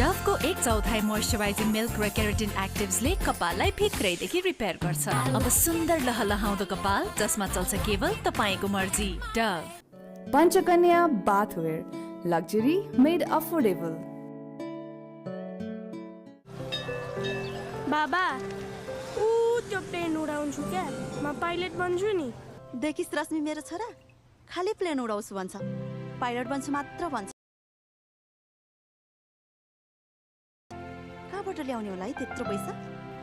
डभको 1/4 मोइस्चराइजिङ मिल्क र केराटिन एक्टिभ्सले कपाललाई भित्रैदेखि रिपेयर गर्छ अब सुन्दर लहलहाउँदो कपाल जसमा चल्छ केवल तपाईको मर्जी Dove Panchakanya bathware luxury made affordable बाबा त्यो प्लेन उडाउँछु क्या म पाइलट बन्छु नि देखिस् रश्मि मेरो छोरा खाली प्लेन उडाउँछु भन्छ पाइलट बन्छु मात्र भन्छ कहाँबाट ल्याउने होला है त्यत्रो पैसा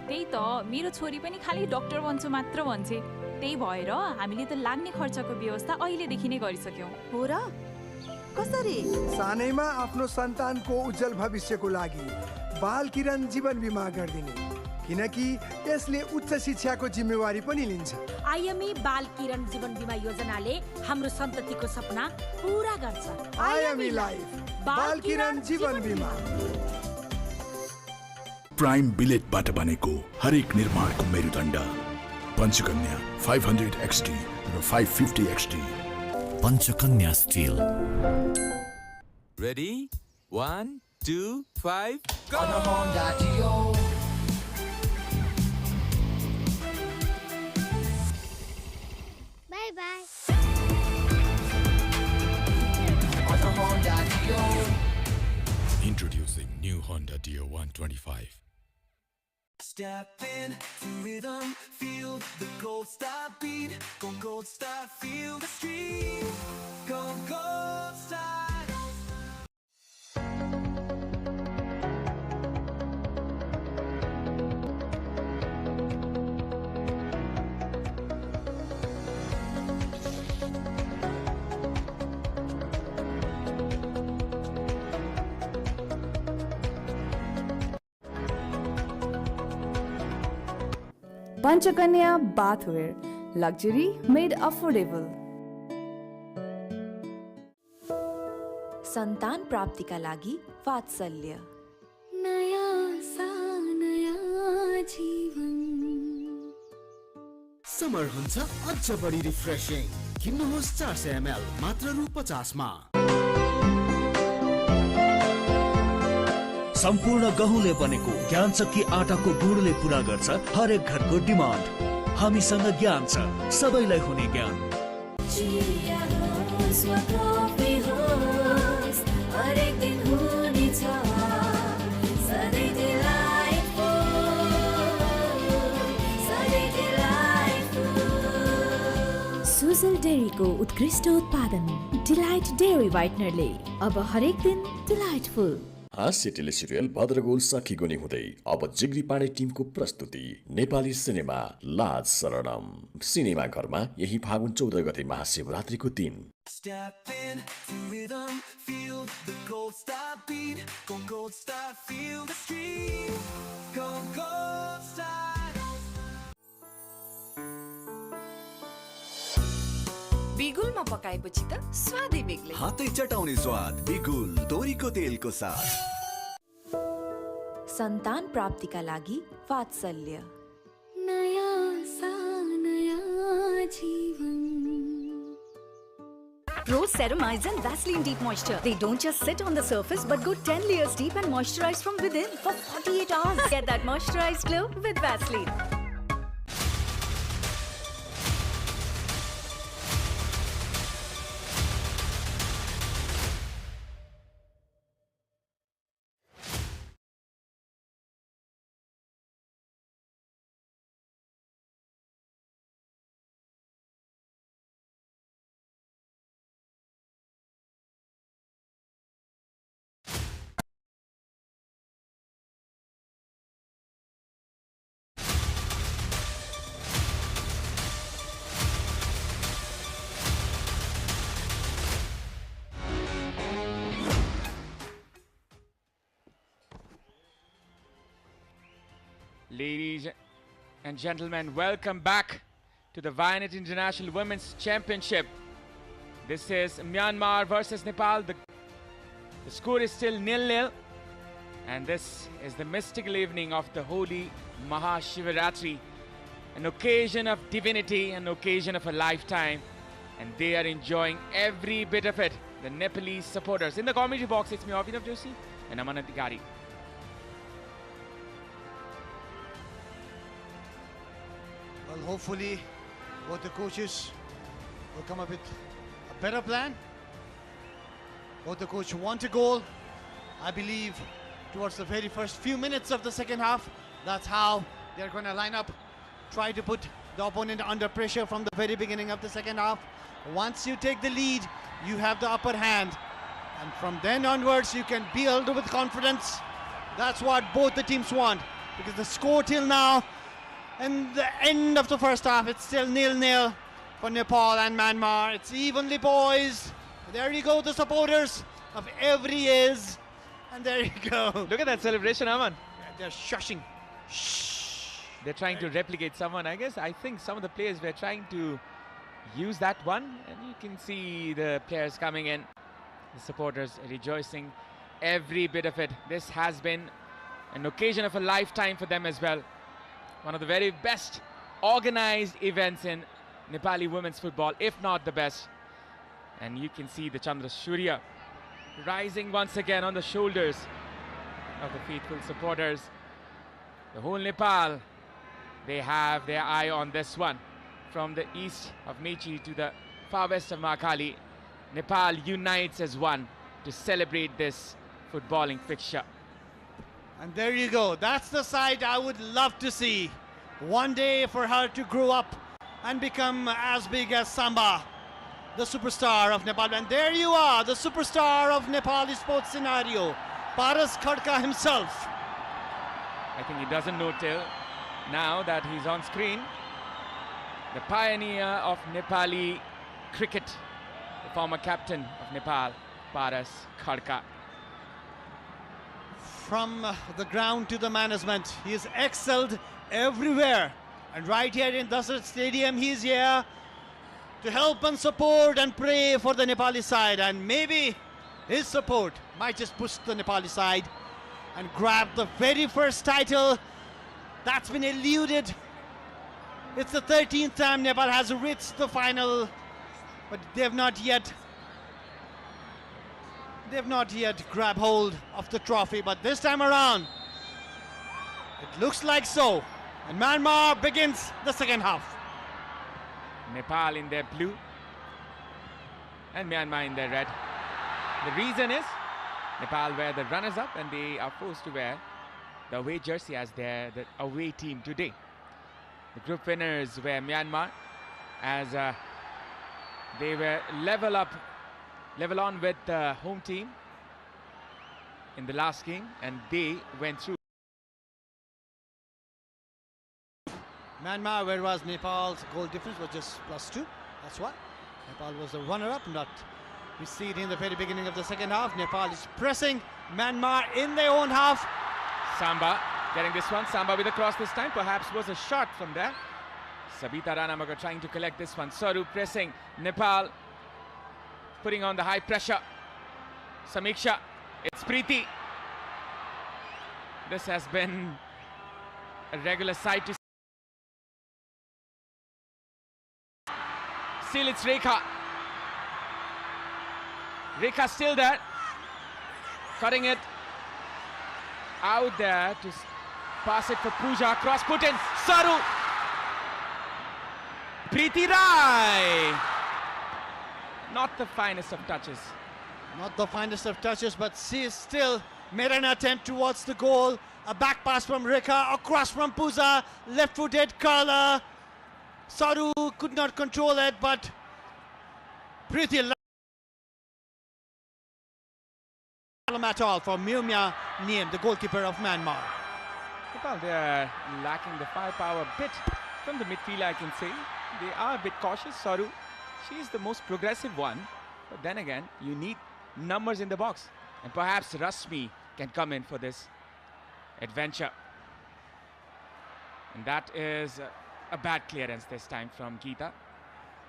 त्यही त मेरो छोरी पनि खाली डाक्टर बन्छु मात्र भन्छे त्यही भएर हामीले त लाग्ने खर्चको व्यवस्था अहिलेदेखि नै गरिसक्यौं हो र कसरी सानैमा आफ्नो सन्तानको उज्जवल भविष्यको लागि बाल किरण जीवन बीमा गर्दिने किनकि यसले उच्च शिक्षाको जिम्मेवारी पनि लिन्छ आइएमई बाल किरण जीवन बीमा योजनाले हाम्रो सन्ततिको सपना पूरा गर्छ आइएमई लाइफ बाल किरण जीवन बीमा प्राइम बिलेटबाट बनेको हरेक निर्माणको मेरुदण्ड Panchakanya 500 XT raw 550 XT Panchakanya still ready 1 2 5 on a Honda Dio. Bye bye. On a Honda Dio. Introducing new Honda Dio 125. Step in to rhythm, feel the gold star beat. Go gold star, feel the street. Go gold star. Panchakanya bathware, luxury made affordable. सन्तान प्राप्तिका लागि वात्सल्य नयाँ सा नयाँ जीवन summer हुन्छ अझ बढी रिफ्रेशिङ किन्नुहोस् 400 ml मात्र रु 50 मा सम्पूर्ण गहुँले बनेको ज्ञान चक्की आटाको गुणले पूरा गर्छ हरेक घरको डिमान्ड। हामीसँग ज्ञान छ, सबैलाई हुने ज्ञान। सुजल डेरीको उत्कृष्ट उत्पादन डिलाइट डेरी व्हाइटनरले अब हरेक दिन डिलाइटफुल। हास्य टेलिसिरियल भद्रगोल साखी गुनी हुँदै अब जिग्री पाडे टिमको प्रस्तुति नेपाली सिनेमा लाज शरणम। सिनेमा घरमा यही फागुन 14 गते महाशिवरात्रिको दिन। Step in to rhythm, feel the gold star beat. Go gold star, feel the street. Go gold star. बिगुलमा पकाएपछि त स्वादै बेग्लै। हातै चटाउने स्वाद बिगुल तोरीको तेलको साथ। सन्तान प्राप्तिका लागि वात्सल्य नयाँ सा नयाँ जीवन Pro Ceramides and Vaseline Deep Moisture. They don't just sit on the surface but go 10 layers deep and moisturize from within for 48 hours. Get that moisturized glow with Vaseline. Ladies and gentlemen, welcome back to the Vianet International Women's Championship. This is Myanmar versus Nepal. The score is still 0-0. And this is the mystical evening of the holy Mahashivaratri, an occasion of divinity, an occasion of a lifetime. And they are enjoying every bit of it. The Nepalese supporters. In the commentary box, it's me, Abhinav Joshi, and Aman Adhikari. Well, hopefully, both the coaches will come up with a better plan. Both the coach want a goal. I believe towards the very first few minutes of the second half, that's how they're going to line up. Try to put the opponent under pressure from the very beginning of the second half. Once you take the lead, you have the upper hand. And from then onwards, you can build with confidence. That's what both the teams want. Because the score till now, and the end of the first half, it's still 0-0 for Nepal and Myanmar. It's evenly poised. There you go, the supporters of every is. And there you go. Look at that celebration, Aman. They're shushing. Shh. They're trying to replicate someone. I think some of the players were trying to use that one. And you can see the players coming in. The supporters rejoicing every bit of it. This has been an occasion of a lifetime for them as well. One of the very best organized events in Nepali women's football, if not the best. And you can see the Chandra Surya rising once again on the shoulders of the faithful supporters. The whole Nepal, they have their eye on this one. From the east of Mechi to the far west of Mahakali, Nepal unites as one to celebrate this footballing fixture. And there you go. That's the side I would love to see. One day for her to grow up and become as big as Samba, the superstar of Nepal. And there you are, the superstar of Nepali sports scenario, Paras Khadka himself. I think he doesn't know till now that he's on screen. The pioneer of Nepali cricket, the former captain of Nepal, Paras Khadka. From the ground to the management, he has excelled everywhere. And right here in Dasrat Stadium, he's here to help and support and pray for the Nepali side. And maybe his support might just push the Nepali side and grab the very first title that's been eluded. It's the 13th time Nepal has reached the final, but they've not yet grabbed hold of the trophy. But this time around, it looks like so. And Myanmar begins the second half. Nepal in their blue and Myanmar in their red. The reason is Nepal were the runners-up and they are forced to wear the away jersey as the away team today. The group winners were Myanmar, as they were level on with the home team in the last game, and they went through. Myanmar, whereas Nepal's goal difference was just +2. That's why Nepal was the runner-up. We see it in the very beginning of the second half. Nepal is pressing Myanmar in their own half. Samba getting this one. Samba with a cross this time. Perhaps was a shot from there. Sabita Ranamagar trying to collect this one. Saru pressing Nepal, putting on the high pressure. Samiksha. It's Preeti. This has been a regular sight to see. Still it's Rekha. Rekha still there. Cutting it out there to pass it for Pooja. Cross put in. Saru. Preeti Rai. Not the finest of touches. Not the finest of touches, but she still made an attempt towards the goal. A back pass from Rekha. Across from Pooja. Left-footed curler. Saru could not control it, but Preeti at all for Myumya Niem, the goalkeeper of Myanmar. Nepal, they are lacking the firepower a bit from the midfield, I can say. They are a bit cautious. Saru, she is the most progressive one, but then again, you need numbers in the box, and perhaps Rasmi can come in for this adventure. And that is a bad clearance this time from Geeta.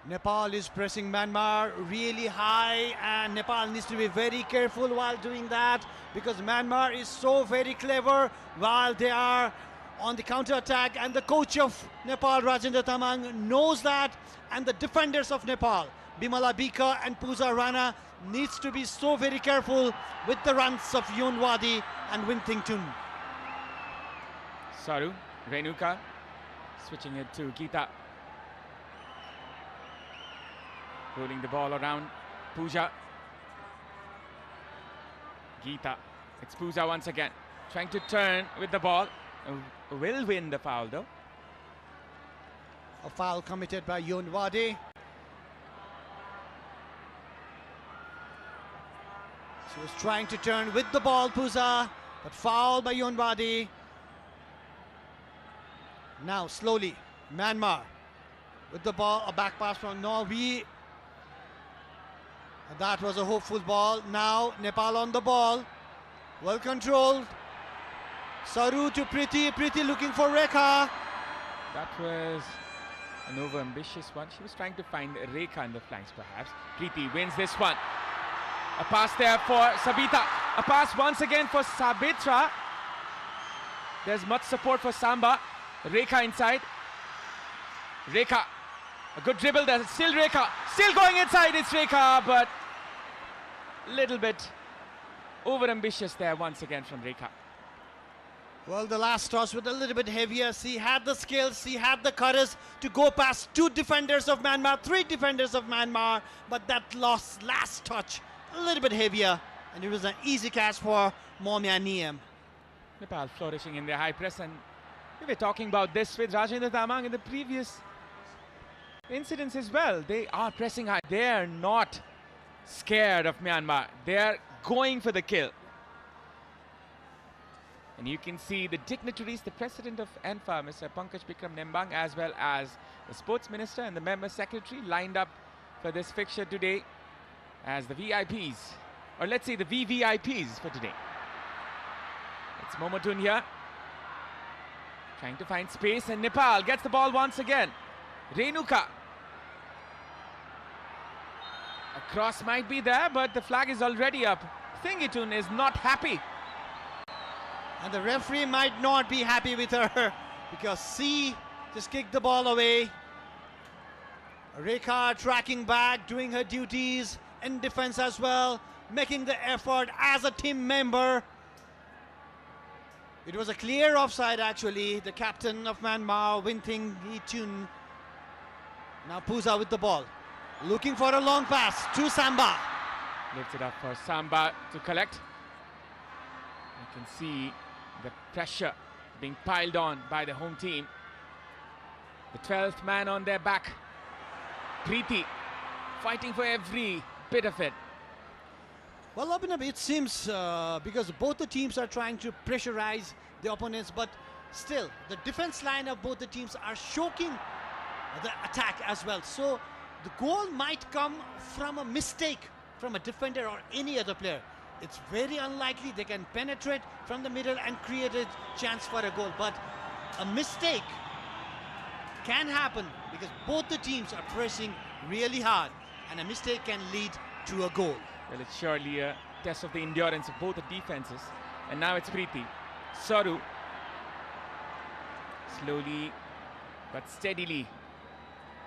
Nepal is pressing Myanmar really high, and Nepal needs to be very careful while doing that, because Myanmar is so very clever while they are on the counter-attack, and the coach of Nepal, Rajendra Tamang, knows that, and the defenders of Nepal, Bimala Bika and Pooja Rana, needs to be so very careful with the runs of Yonwadi and Wintington. Saru, Renuka, switching it to Geeta. Rolling the ball around. Pooja. Geeta. It's Pooja once again. Trying to turn with the ball. Will win the foul though. A foul committed by Yonwadi. She was trying to turn with the ball, Pooja, but foul by Yonwadi. Now slowly, Myanmar with the ball. A back pass from Norway. That was a hopeful ball. Now Nepal on the ball. Well controlled. Saru to Preeti. Preeti looking for Rekha. That was an over-ambitious one. She was trying to find Rekha in the flanks perhaps. Preeti wins this one. A pass there for Sabita. A pass once again for Sabitra. There's much support for Samba. Rekha inside. Rekha. A good dribble there. Still Rekha. Still going inside. It's Rekha, but little bit over-ambitious there once again from Rekha. Well, the last toss was a little bit heavier. She had the skills, she had the courage to go past 2 defenders of Myanmar, 3 defenders of Myanmar, but that last touch a little bit heavier, and it was an easy catch for Myanmar. Nepal flourishing in their high press, and we were talking about this with Rajendra Tamang in the previous incidents as well. They are pressing high. They are not scared of Myanmar. They are going for the kill. And you can see the dignitaries, the president of ENFA, Mr. Pankaj Bikram Nembang, as well as the sports minister and the member secretary lined up for this fixture today as the VIPs, or let's say the VVIPs for today. It's Momotun here, trying to find space, and Nepal gets the ball once again. Renuka. A cross might be there, but the flag is already up. Thingitun is not happy. And the referee might not be happy with her because she just kicked the ball away. Rekha tracking back, doing her duties in defense as well, making the effort as a team member. It was a clear offside actually. The captain of Myanmar, Thingitun. Now Puja with the ball, looking for a long pass to Samba. Lifts it up for Samba to collect. You can see the pressure being piled on by the home team. The 12th man on their back. Preeti fighting for every bit of it. Well, Abhinav, it seems because both the teams are trying to pressurize the opponents, but still the defense line of both the teams are choking the attack as well. So the goal might come from a mistake from a defender or any other player. It's very unlikely they can penetrate from the middle and create a chance for a goal. But a mistake can happen because both the teams are pressing really hard, and a mistake can lead to a goal. Well, it's surely a test of the endurance of both the defenses. And now it's Preeti. Saru. Slowly but steadily.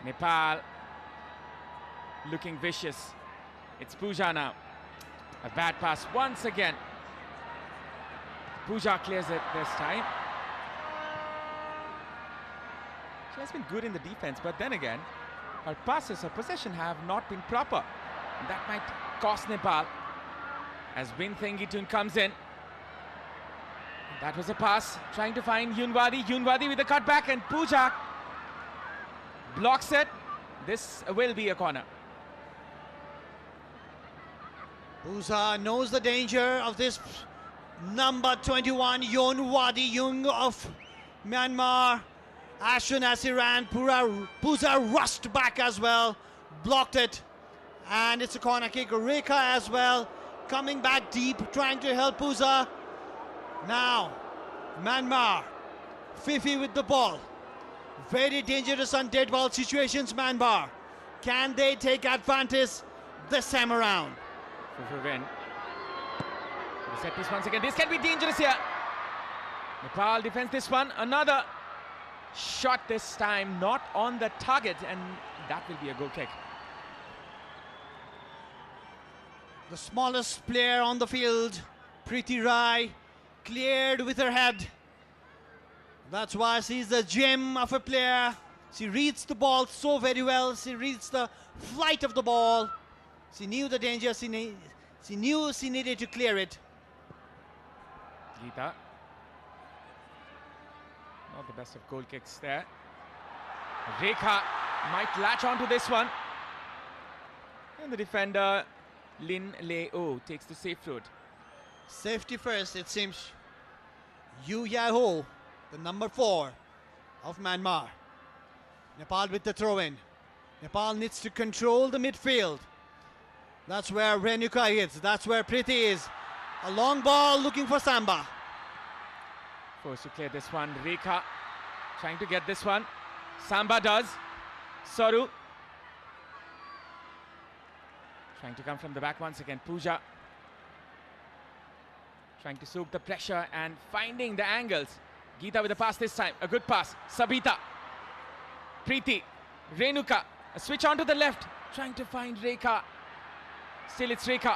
Nepal looking vicious. It's Puja now. A bad pass once again. Puja clears it this time. She has been good in the defense, but then again, her passes, her possession have not been proper. And that might cost Nepal as Thingitun comes in. That was a pass, trying to find Yunwadi. Yunwadi with the cutback, and Puja blocks it. This will be a corner. Puja knows the danger of this number 21, Yunwadi Jung of Myanmar. As soon as he ran, Puja rushed back as well, blocked it, and it's a corner kick. Rekha as well, coming back deep, trying to help Puja. Now, Myanmar, Fifi with the ball. Very dangerous on dead ball situations, Myanmar. Can they take advantage this time around? Win. The set piece once again. This can be dangerous here. Nepal defends this one. Another shot this time, not on the target, and that will be a goal kick. The smallest player on the field, Preeti Rai, cleared with her head. That's why she's the gem of a player. She reads the ball so very well. She reads the flight of the ball. She knew the danger. She knew she needed to clear it. Geeta. Not the best of goal kicks there. Rekha might latch onto this one. And the defender, Lin Leo, takes the safe road. Safety first, it seems. Yu Yaho, the number 4 of Myanmar. Nepal with the throw-in. Nepal needs to control the midfield. That's where Renuka is. That's where Preeti is. A long ball looking for Samba. Forced to clear this one. Rekha trying to get this one. Samba does. Saru trying to come from the back once again. Puja trying to soak the pressure and finding the angles. Geeta with a pass this time. A good pass. Sabita. Preeti. Renuka. A switch onto the left. Trying to find Rekha. Still it's Rekha.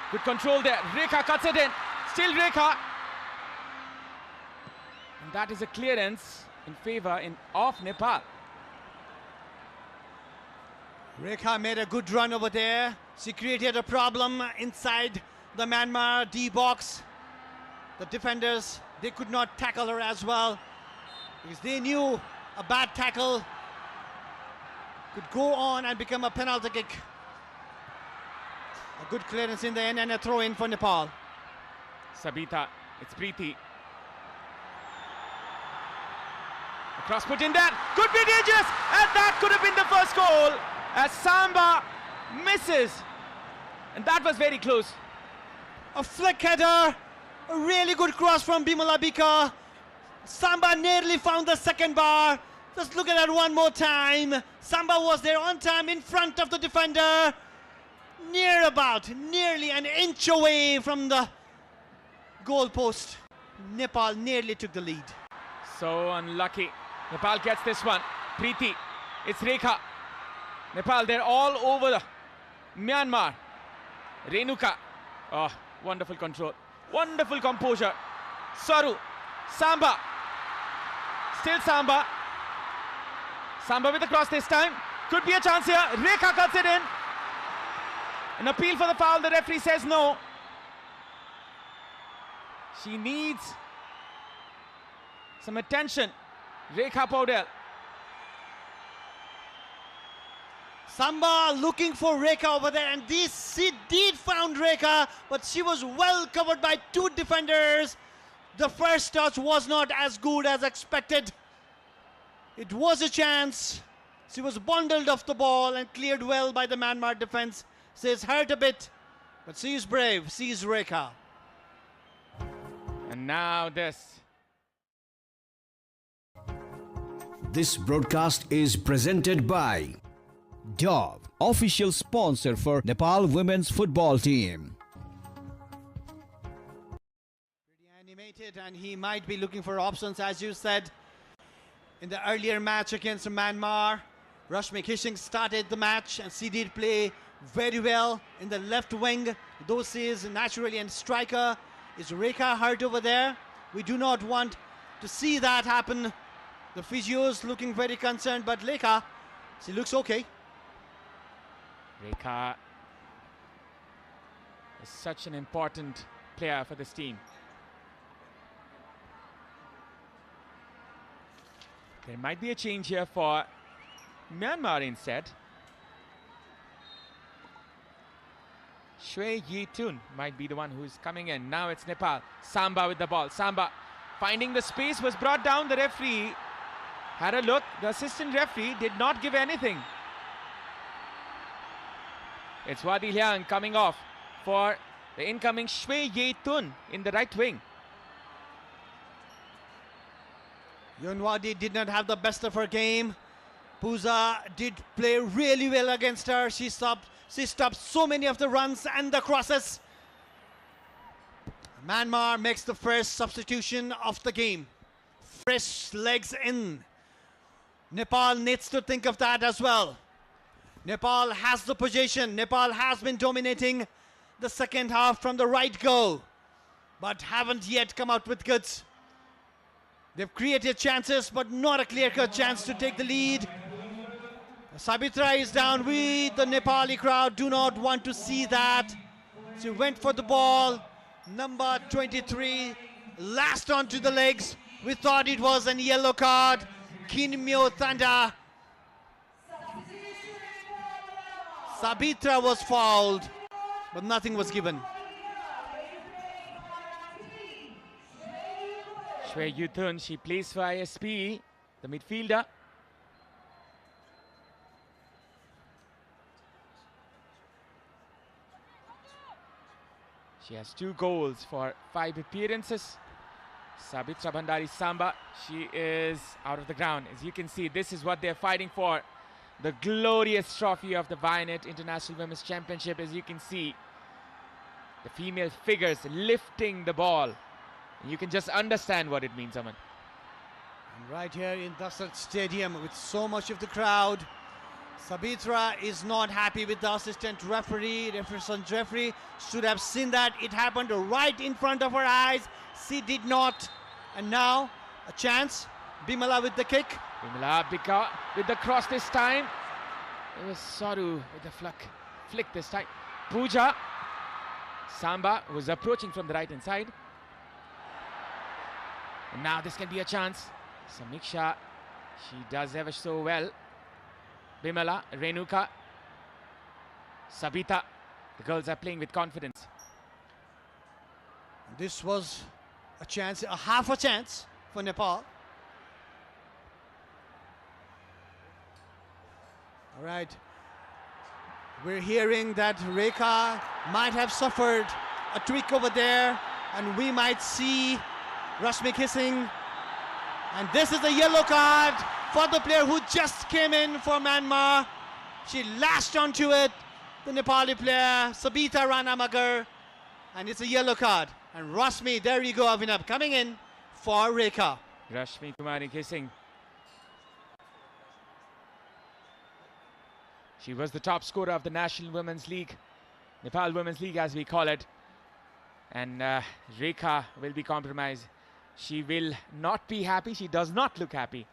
Good control there. Rekha cuts it in. Still Rekha. And that is a clearance in favor of Nepal. Rekha made a good run over there. She created a problem inside the Myanmar D box. The defenders, they could not tackle her as well because they knew a bad tackle could go on and become a penalty kick. A good clearance in the end and a throw in for Nepal. Sabita, it's Preeti. A cross put in there, could be dangerous, and that could have been the first goal as Samba misses. And that was very close. A flick header, a really good cross from Bimala Bika. Samba nearly found the second bar. Just look at that one more time. Samba was there on time in front of the defender. Nearly an inch away from the goal post. Nepal nearly took the lead. So unlucky. Nepal gets this one. Preeti, it's Rekha. Nepal, they're all over the Myanmar. Renuka, oh, wonderful control. Wonderful composure. Saru, Samba. Still Samba. Samba with the cross this time. Could be a chance here. Rekha cuts it in. An appeal for the foul. The referee says no. She needs some attention. Rekha Paudel. Samba looking for Rekha over there, and she did found Rekha, but she was well covered by two defenders. The first touch was not as good as expected. It was a chance. She was bundled off the ball and cleared well by the Myanmar defense. She's hurt a bit, but she is brave. She is Rekha. And now this. This broadcast is presented by Dove, official sponsor for Nepal women's football team. Pretty animated, and he might be looking for options, as you said. In the earlier match against Myanmar, Rashmi Kishing started the match, and she did play very well in the left wing. Though she is naturally a striker, is Rekha hurt over there? We do not want to see that happen. The physios looking very concerned, but Rekha, she looks okay. Rekha is such an important player for this team. There might be a change here for Myanmar instead. Shwe Yi Tun might be the one who's coming in. Now it's Nepal. Samba with the ball. Samba finding the space, was brought down. The referee had a look. The assistant referee did not give anything. It's Wadi Liang coming off for the incoming Shwe Yi Tun in the right wing. Yunwadi did not have the best of her game. Pooja did play really well against her. She stopped so many of the runs and the crosses. Myanmar makes the first substitution of the game. Fresh legs in. Nepal needs to think of that as well. Nepal has the possession. Nepal has been dominating the second half from the right go, but haven't yet come out with goods. They've created chances, but not a clear-cut chance to take the lead. Sabitra is down with the Nepali crowd. Do not want to see that. She went for the ball. Number 23, last onto the legs. We thought it was a yellow card. Kinmyo Thanda. Sabitra was fouled, but nothing was given. Shwe Yi Tun, she plays for ISP, the midfielder. She has 2 goals for 5 appearances. Sabitra Bhandari Samba, she is out of the ground. As you can see, this is what they're fighting for. The glorious trophy of the Vianet International Women's Championship. As you can see, the female figures lifting the ball. You can just understand what it means, Aman. And right here in Dasrat Stadium with so much of the crowd, Sabitra is not happy with the assistant referee. Referee should have seen that. It happened right in front of her eyes. She did not. And now a chance. Bimala with the kick. Bimala Bika with the cross this time. It was Saru with the flick this time. Pooja. Samba was approaching from the right hand side. And now this can be a chance. Samiksha, she does ever so well. Bimala, Renuka, Sabita. The girls are playing with confidence. This was a chance, a half a chance for Nepal. All right. We're hearing that Rekha might have suffered a tweak over there, and we might see Rashmi kissing. And this is a yellow card for the player who just came in for Myanmar. She lashed onto it, the Nepali player, Sabita Ranamagar, and it's a yellow card. And Rashmi, there you go, Abhinav, coming in for Rekha. Rashmi Kumari kissing. She was the top scorer of the National Women's League, Nepal Women's League as we call it. And Rekha will be compromised. She will not be happy. She does not look happy.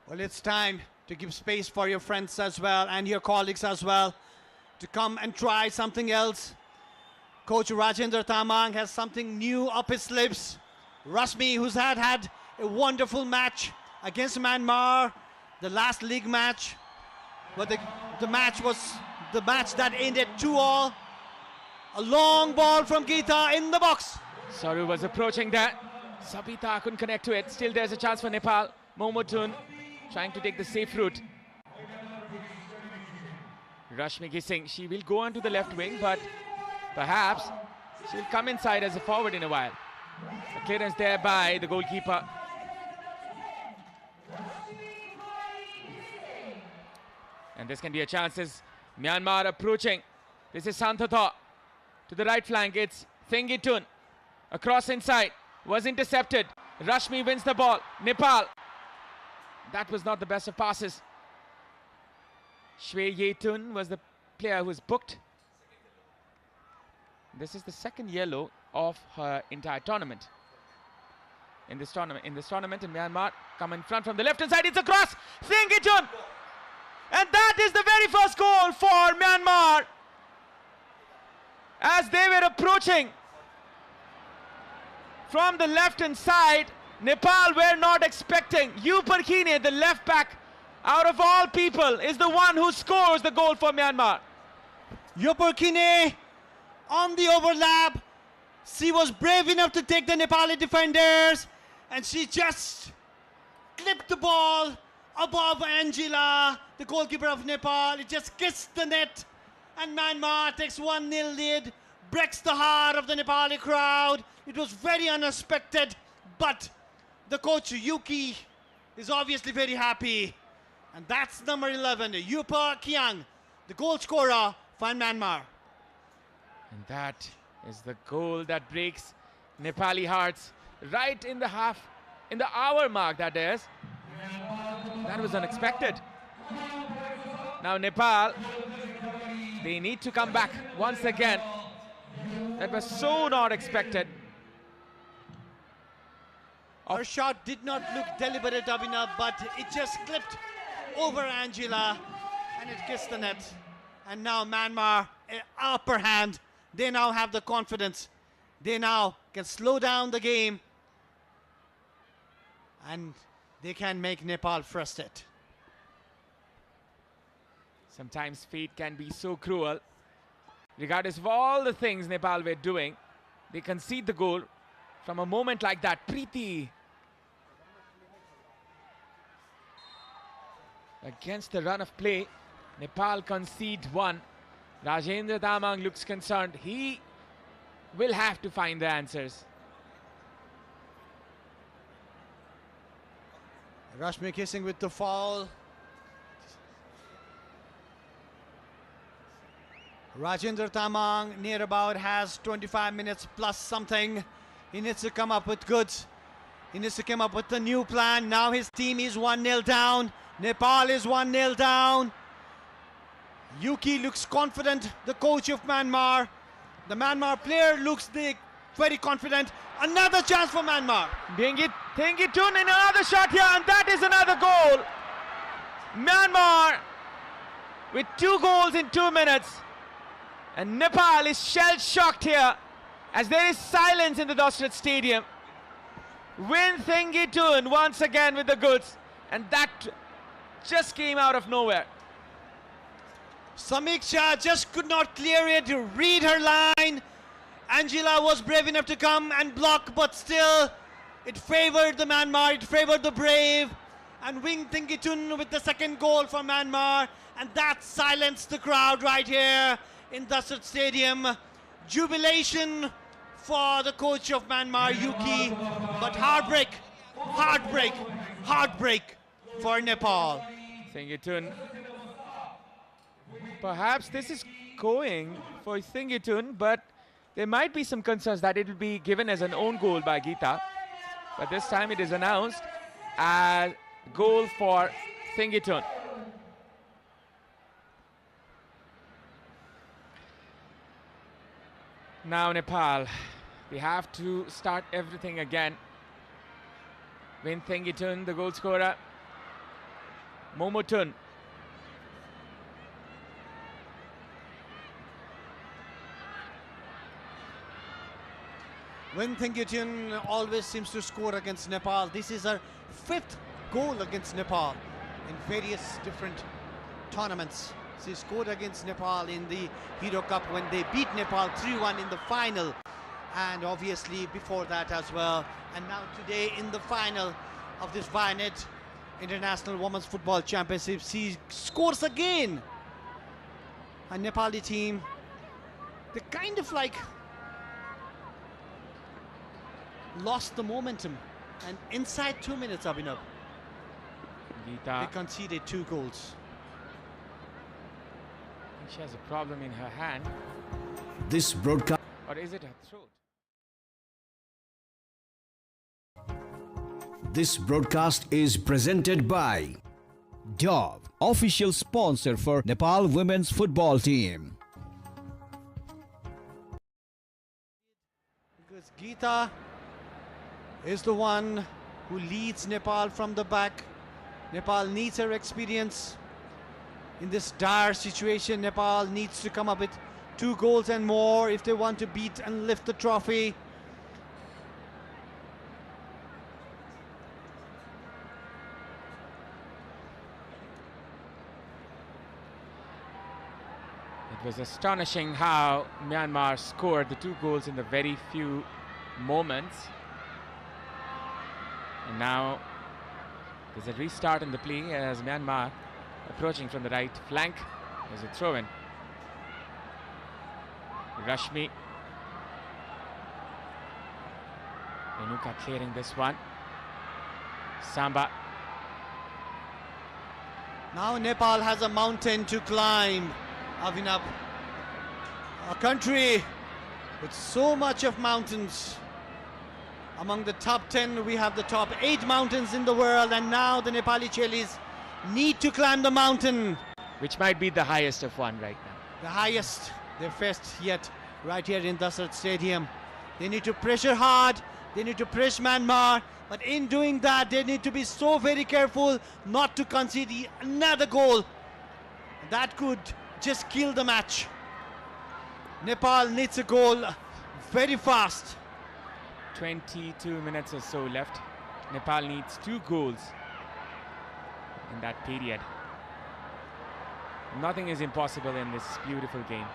Well, it's time to give space for your friends as well and your colleagues as well to come and try something else. Coach Rajendra Tamang has something new up his sleeves. Rashmi, who's had a wonderful match against Myanmar, the last league match. But the match was the match that ended 2-all. A long ball from Geeta in the box. Saru was approaching that. Sabita couldn't connect to it. Still there's a chance for Nepal. Momotun trying to take the safe route. Rashmi Gising, she will go on to the left wing, but perhaps she'll come inside as a forward in a while. The clearance there by the goalkeeper. And this can be a chance as Myanmar approaching. This is Santhatha. To the right flank, it's Thengitun. Across inside, was intercepted. Rashmi wins the ball. Nepal. That was not the best of passes. Shwe Yetun was the player who was booked. This is the second yellow of her entire tournament. In this tournament, in Myanmar, come in front from the left hand side. It's a cross. Thengitun. And that is the very first goal for Myanmar. As they were approaching from the left hand side, Nepal were not expecting. Yuparkine, the left back, out of all people, is the one who scores the goal for Myanmar. Yuparkine on the overlap. She was brave enough to take the Nepali defenders, and she just clipped the ball above Angela, the goalkeeper of Nepal. It just kissed the net, and Myanmar takes 1-0 lead, breaks the heart of the Nepali crowd. It was very unexpected, but the coach Yuki is obviously very happy. And that's number 11, Yupa Kiang, the goal scorer for Myanmar. And that is the goal that breaks Nepali hearts right in the hour mark, that is. That was unexpected. Now Nepal, they need to come back once again. That was so not expected. Her shot did not look deliberate, Abhinav, but it just clipped over Angela and it kissed the net. And now Myanmar, upper hand. They now have the confidence. They now can slow down the game and they can make Nepal frustrated. Sometimes fate can be so cruel. Regardless of all the things Nepal were doing, they concede the goal from a moment like that. Preeti against the run of play, Nepal concede one. Rajendra Tamang looks concerned. He will have to find the answers. Rashmi kissing with the foul. Rajendra Tamang near about has 25 minutes plus something. He needs to come up with goods. He needs to come up with a new plan. Now his team is 1-0 down. Nepal is 1-0 down. Yuki looks confident, the coach of Myanmar. The Myanmar player looks, they very confident. Another chance for Myanmar. Thengitun in another shot here, and that is another goal. Myanmar with 2 goals in 2 minutes. And Nepal is shell-shocked here as there is silence in the Dosrat Stadium. Win Thengitun once again with the goods, and that just came out of nowhere. Samiksha just could not clear it, read her line. Angela was brave enough to come and block, but still it favored the Myanmar, it favored the brave. And Wing Thengitun with the second goal for Myanmar, and that silenced the crowd right here in Dusset Stadium. Jubilation for the coach of Myanmar, Yuki, but heartbreak for Nepal. Thengitun. Perhaps this is going for Thengitun, but there might be some concerns that it will be given as an own goal by Geeta. But this time it is announced as goal for Thengitun. Now Nepal, we have to start everything again. Win Thengitun, the goal scorer. Momotun. Win Thengitun always seems to score against Nepal. This is her 5th goal against Nepal in various different tournaments. She scored against Nepal in the Hero Cup when they beat Nepal 3-1 in the final, and obviously before that as well. And now today in the final of this Vianet International Women's Football Championship, she scores again. A Nepali team, they kind of like lost the momentum, and inside 2 minutes, Abhinav, Geeta. they conceded 2 goals. I think she has a problem in her hand. This broadcast. Or is it her throat? This broadcast is presented by Dove, official sponsor for Nepal women's football team. Because Geeta is the one who leads Nepal from the back. Nepal needs her experience in this dire situation. Nepal needs to come up with 2 goals and more if they want to beat and lift the trophy. It was astonishing how Myanmar scored the 2 goals in the very few moments. And now there's a restart in the play as Myanmar approaching from the right flank. There's a throw-in. Rashmi. Renuka clearing this one. Samba. Now Nepal has a mountain to climb, Avinav. A country with so much of mountains. Among the top 10, we have the top 8 mountains in the world, and now the Nepali Chelis need to climb the mountain. Which might be the highest of one right now. The highest they've faced yet, right here in Dusrat Stadium. They need to pressure hard, they need to press Myanmar, but in doing that, they need to be so very careful not to concede another goal. That could just kill the match. Nepal needs a goal very fast. 22 minutes or so left. Nepal needs 2 goals in that period. Nothing is impossible in this beautiful game.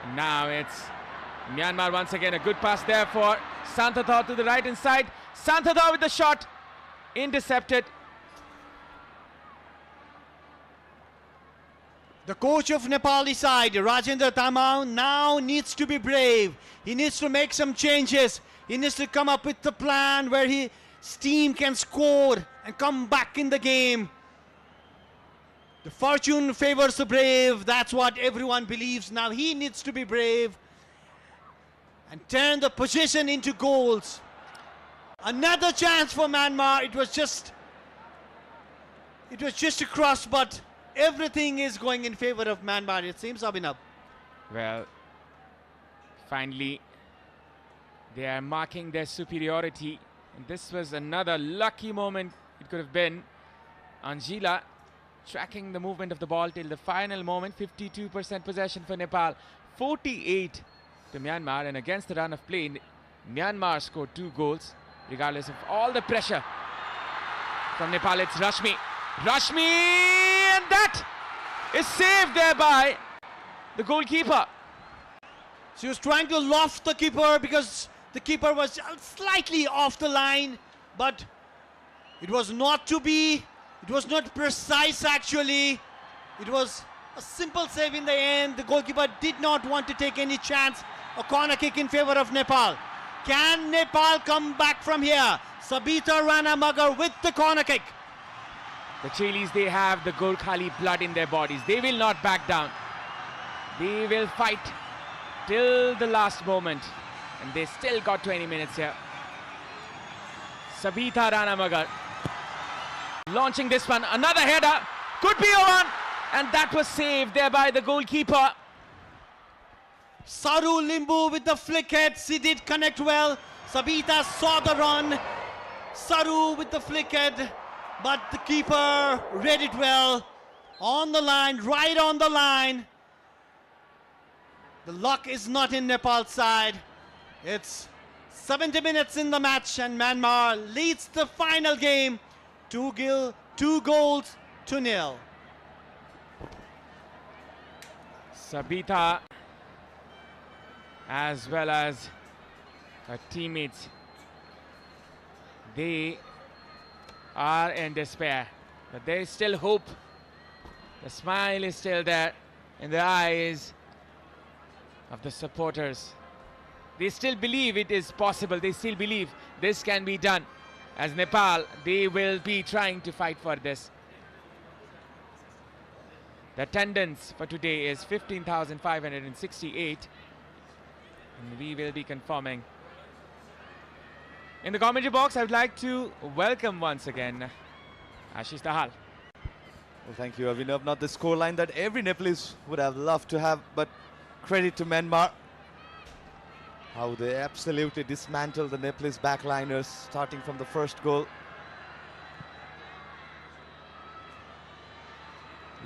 And now it's Myanmar once again. A good pass there for Santhatha to the right hand side. Santhatha with the shot. Intercepted. The coach of Nepali side, Rajendra Tamau, now needs to be brave. He needs to make some changes. He needs to come up with the plan where his team can score and come back in the game. The fortune favors the brave. That's what everyone believes. Now he needs to be brave and turn the position into goals. Another chance for Myanmar. It was just a cross, but everything is going in favor of Myanmar, it seems, Abhinav. Well, finally, they are marking their superiority. And this was another lucky moment it could have been. Anjila tracking the movement of the ball till the final moment. 52% possession for Nepal, 48 to Myanmar. And against the run of play, Myanmar scored 2 goals, regardless of all the pressure from Nepal. It's Rashmi. Rashmi! And that is saved there by the goalkeeper. She was trying to loft the keeper because the keeper was slightly off the line, but it was not to be. It was not precise actually. It was a simple save in the end. The goalkeeper did not want to take any chance. A corner kick in favor of Nepal. Can Nepal come back from here? Sabita Rana Magar with the corner kick. The Chilis, they have the Gorkhali blood in their bodies. They will not back down. They will fight till the last moment. And they still got 20 minutes here. Sabita Rana Magar launching this one. Another header. Could be a one. And that was saved there by the goalkeeper. Saru Limbu with the flick head. She did connect well. Sabita saw the run. Saru with the flick head. But the keeper read it well. On the line, right on the line. The luck is not in Nepal's side. It's 70 minutes in the match and Myanmar leads the final game 2 goals to 0. Sabita, as well as her teammates, they are in despair, but there is still hope. The smile is still there in the eyes of the supporters. They still believe it is possible. They still believe this can be done. As Nepal, they will be trying to fight for this. The attendance for today is 15,568. And we will be confirming. In the commentary box, I would like to welcome once again Ashish Dahal. Well, thank you, Avinav. Not the scoreline that every Nepalese would have loved to have, but credit to Myanmar. How they absolutely dismantled the Nepalese backliners, starting from the first goal.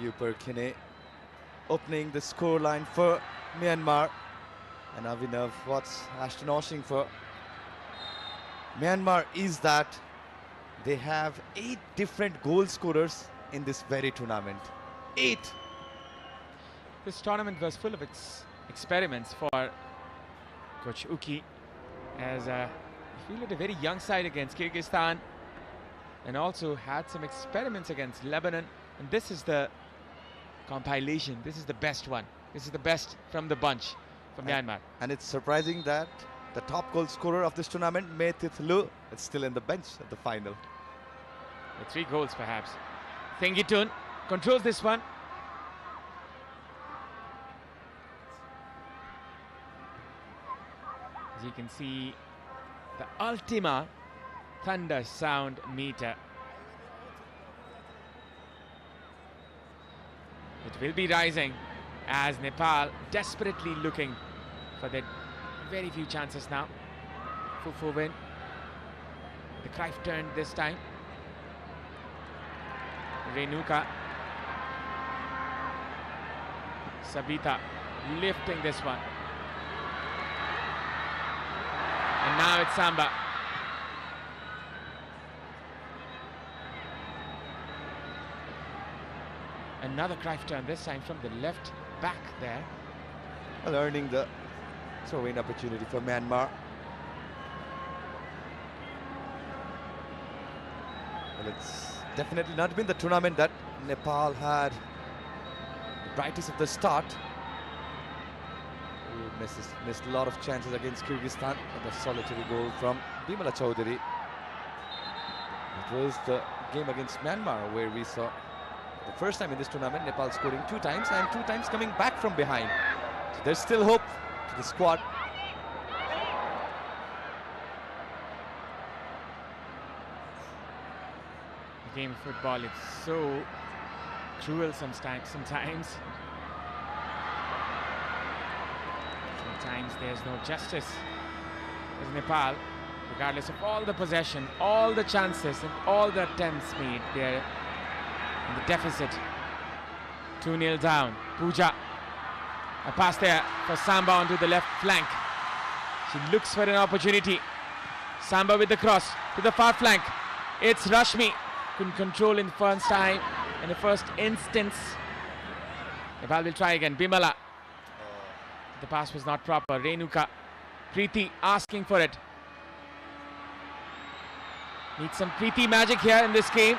Upar Kine opening the scoreline for Myanmar. And Avinav, what's astonishing for Myanmar is that they have 8 different goal scorers in this very tournament. 8! This tournament was full of experiments for Coach Uki, as he fielded a very young side against Kyrgyzstan and also had some experiments against Lebanon. And this is the compilation. This is the best one. This is the best from the bunch for Myanmar. And it's surprising that the top goal scorer of this tournament, Methith Lu, is still in the bench at the final. With 3 goals perhaps. Thengitun controls this one. As you can see, the Ultima thunder sound meter. It will be rising as Nepal desperately looking for their very few chances now. Fufu win. The Cruyff turn this time. Renuka. Sabita lifting this one. And now it's Samba. Another Cruyff turn, this time from the left back there. Well, earning the throw-in opportunity for Myanmar. Well, it's definitely not been the tournament that Nepal had the brightest of the start. We missed a lot of chances against Kyrgyzstan, but the solitary goal from Bimala Chaudhary. It was the game against Myanmar where we saw the first time in this tournament Nepal scoring 2 times and 2 times coming back from behind. So there's still hope to the squad. The game of football, it's so cruel sometimes. times there's no justice. As Nepal, regardless of all the possession, all the chances and all the attempts made, they're in the deficit. 2-0 down. Pooja. A pass there for Samba onto the left flank. She looks for an opportunity. Samba with the cross to the far flank. It's Rashmi. Couldn't control in the first time, in the first instance. Nepal will try again. Bimala. The pass was not proper. Renuka. Preeti asking for it. Needs some Preeti magic here in this game.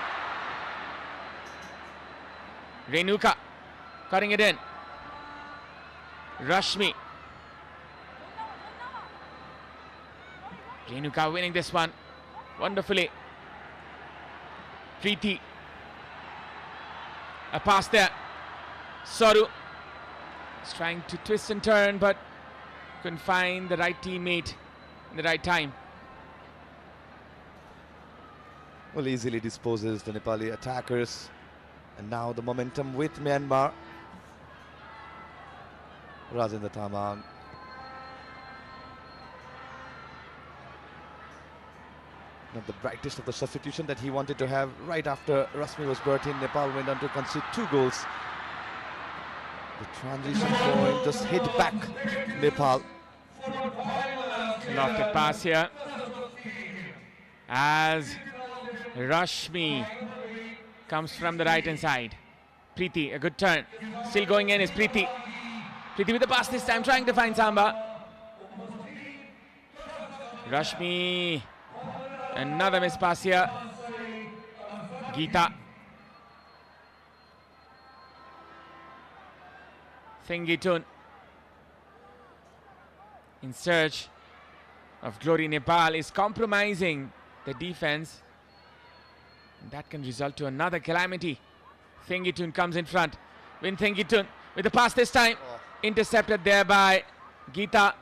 Renuka cutting it in. Rashmi. Renuka winning this one wonderfully. Preeti. A pass there. Saru is trying to twist and turn but couldn't find the right teammate in the right time. Well, easily disposes the Nepali attackers. And now the momentum with Myanmar. Rajendra Tamang. Not the brightest of the substitution that he wanted to have right after Rashmi was brought in. Nepal went on to concede 2 goals. The transition point just hit back Nepal. Lofted pass here as Rashmi comes from the right hand side. Preeti, a good turn. Still going in is Preeti. Preeti with the pass this time, trying to find Samba. Rashmi. Another miss pass here. Geeta. Thengitun in search of glory. Nepal is compromising the defense. And that can result to another calamity. Thengitun comes in front. Win Thengitun with the pass this time. Intercepted there by Geeta.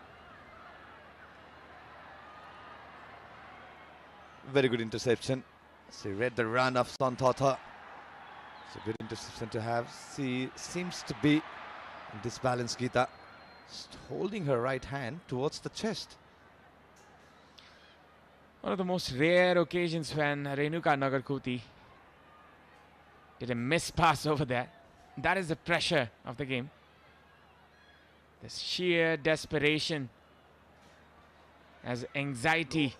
Very good interception. She read the run of Santata. It's a good interception to have. She seems to be in disbalanced, Geeta. Just holding her right hand towards the chest. One of the most rare occasions when Renuka Nagarkoti did a miss pass over there. That is the pressure of the game. The sheer desperation as anxiety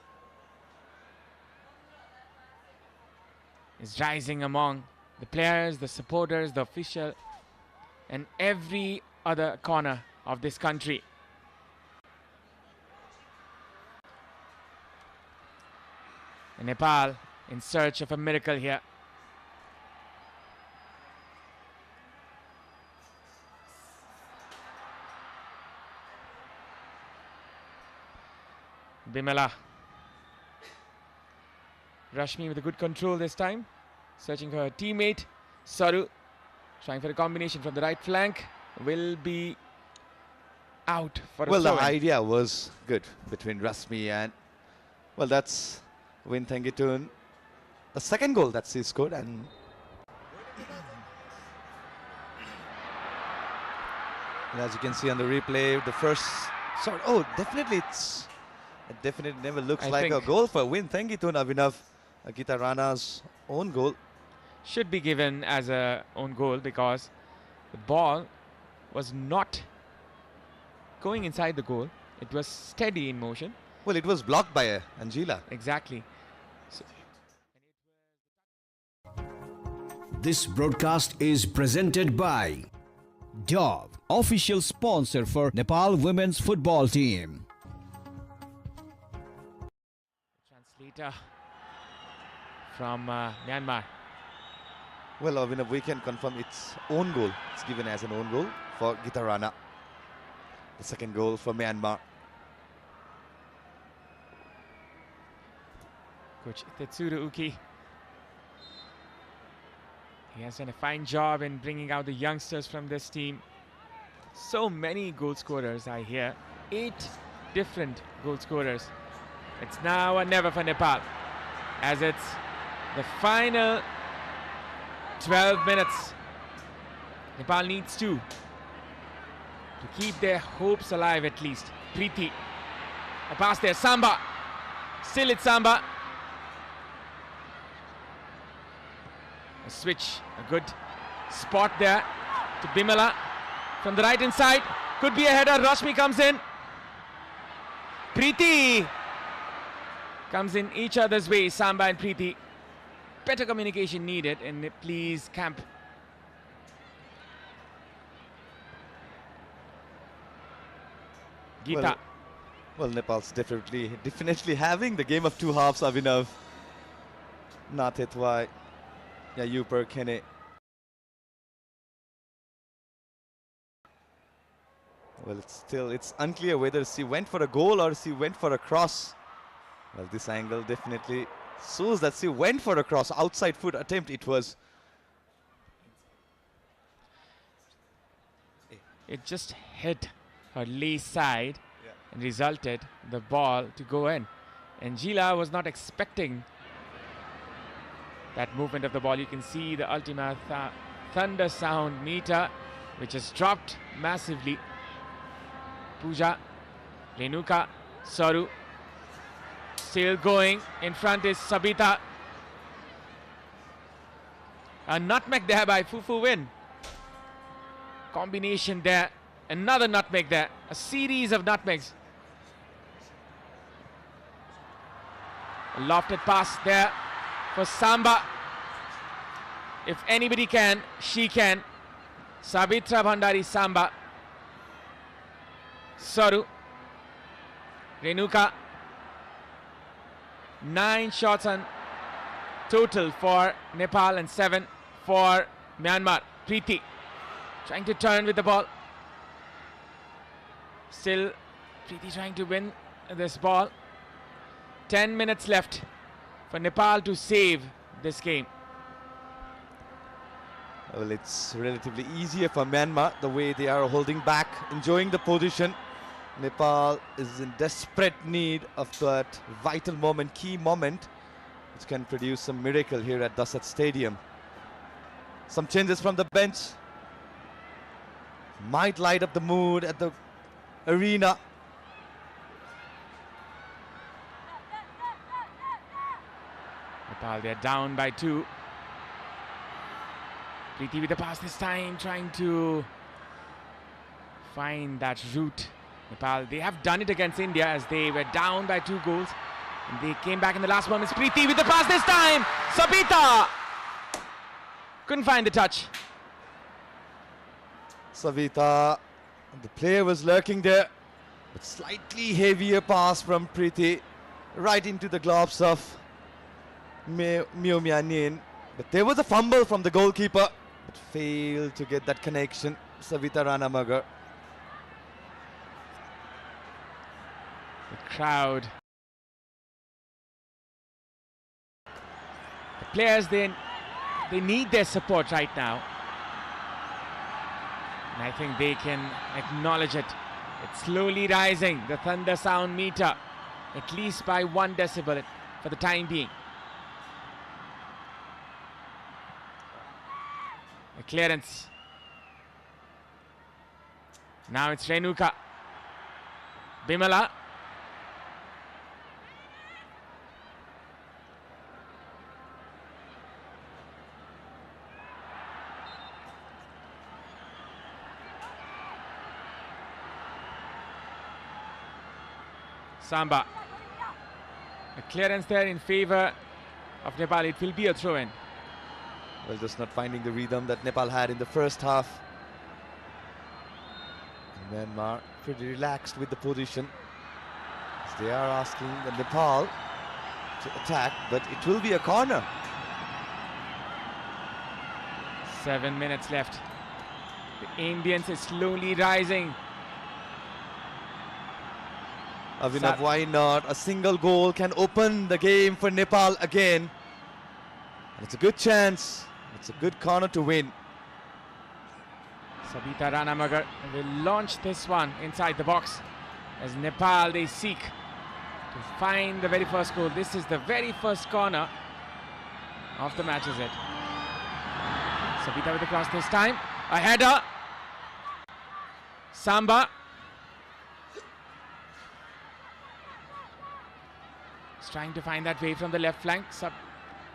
is rising among the players, the supporters, the official, and every other corner of this country. And Nepal in search of a miracle here. Bimala. Rashmi with a good control this time. Searching for her teammate. Saru trying for a combination from the right flank. Will be out for a Well, the throw-in. idea was good between Rashmi and, well, that's Win Thengitun. The second goal that she scored, and as you can see on the replay, the first, sorry, oh, definitely it definitely never looks I like a think goal for Win Thengitun. Abhinav Geeta Rana's own goal. Should be given as a own goal because the ball was not going inside the goal. It was steady in motion. Well, it was blocked by Angela. Exactly. So This broadcast is presented by Dove, official sponsor for Nepal women's football team. translator from Myanmar. Well, Abhinav, we can confirm it's own goal. It's given as an own goal for Geeta Rana. The second goal for Myanmar. Coach Tetsuro Uki. He has done a fine job in bringing out the youngsters from this team. So many goal scorers I hear. 8 different goal scorers. It's now or never for Nepal, as it's the final 12 minutes. Nepal needs to keep their hopes alive at least. Preeti. A pass there, Samba. Still it's Samba. A switch, a good spot there to Bimala from the right hand side. Could be a header. Rashmi comes in. Preeti comes in each other's way. Samba and Preeti. Better communication needed in Nepalese camp. Geeta. Well, Nepal's definitely having the game of two halves, Abhinav. Nathetwai. Yeah, Upar Kene. Well, it's unclear whether she went for a goal or she went for a cross. Well, this angle definitely shows that she went for a cross. Outside foot attempt it was. It just hit her lee side and resulted the ball to go in. And Gila was not expecting that movement of the ball. You can see the Ultima Thunder sound meter, which has dropped massively. Pooja, Renuka, Saru, still going. In front is Sabita. A nutmeg there by Fufu Win. Combination there. Another nutmeg there. A series of nutmegs. A lofted pass there for Samba. If anybody can, she can. Savitra Bhandari, Samba. Saru. Renuka. 9 shots on total for Nepal and 7 for Myanmar. Preeti trying to turn with the ball. Still Preeti trying to win this ball. 10 minutes left for Nepal to save this game. Well, it's relatively easier for Myanmar the way they are holding back, enjoying the position. Nepal is in desperate need of that vital moment, key moment, which can produce some miracle here at Dasat Stadium. Some changes from the bench might light up the mood at the arena. Nepal, they're down by 2. Preeti with the pass this time, trying to find that route. Nepal, they have done it against India as they were down by 2 goals. And they came back in the last moments. Preeti with the pass this time. Sabita couldn't find the touch. Savita, the player was lurking there, but slightly heavier pass from Preeti right into the gloves of Myo Myanin. But there was a fumble from the goalkeeper, but failed to get that connection. Savita Ranamagar. The crowd. The players, they need their support right now. And I think they can acknowledge it. It's slowly rising, the thunder sound meter, at least by 1 decibel for the time being. The clearance. Now it's Renuka. Bimala. Samba. A clearance there in favor of Nepal. It will be a throw-in. Well, just not finding the rhythm that Nepal had in the first half. And Myanmar pretty relaxed with the position, as they are asking the Nepal to attack, but it will be a corner. 7 minutes left. The Indians is slowly rising. Avinav, why not? A single goal can open the game for Nepal again. And it's a good chance. It's a good corner to win. Sabita Ranamagar will launch this one inside the box as Nepal, they seek to find the very first goal. This is the very first corner of the match, is it? Sabita with the cross this time. A header. Samba. He's trying to find that way from the left flank.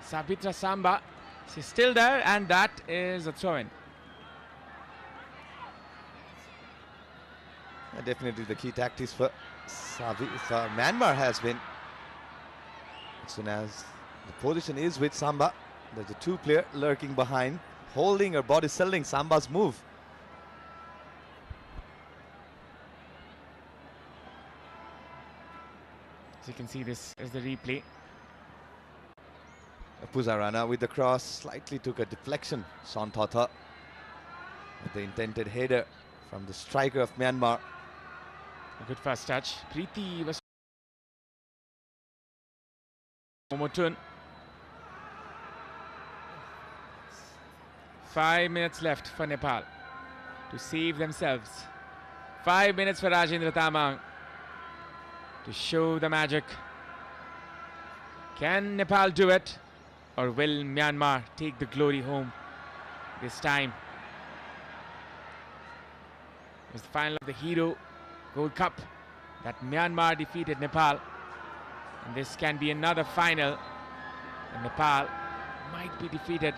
Sabitra Samba. She's still there, and that is a throw-in. Definitely the key tactics for Myanmar has been, as soon as the position is with Samba, there's a two-player lurking behind, holding her body, selling Samba's move. As you can see, this is the replay. Puzarana with the cross, slightly took a deflection. Sontotha with the intended header from the striker of Myanmar. A good first touch. Preeti was Momotun. 5 minutes left for Nepal to save themselves. 5 minutes for Rajendra Tamang to show the magic. Can Nepal do it, or will Myanmar take the glory home this time? It was the final of the Hero Gold Cup that Myanmar defeated Nepal, and this can be another final, and Nepal might be defeated.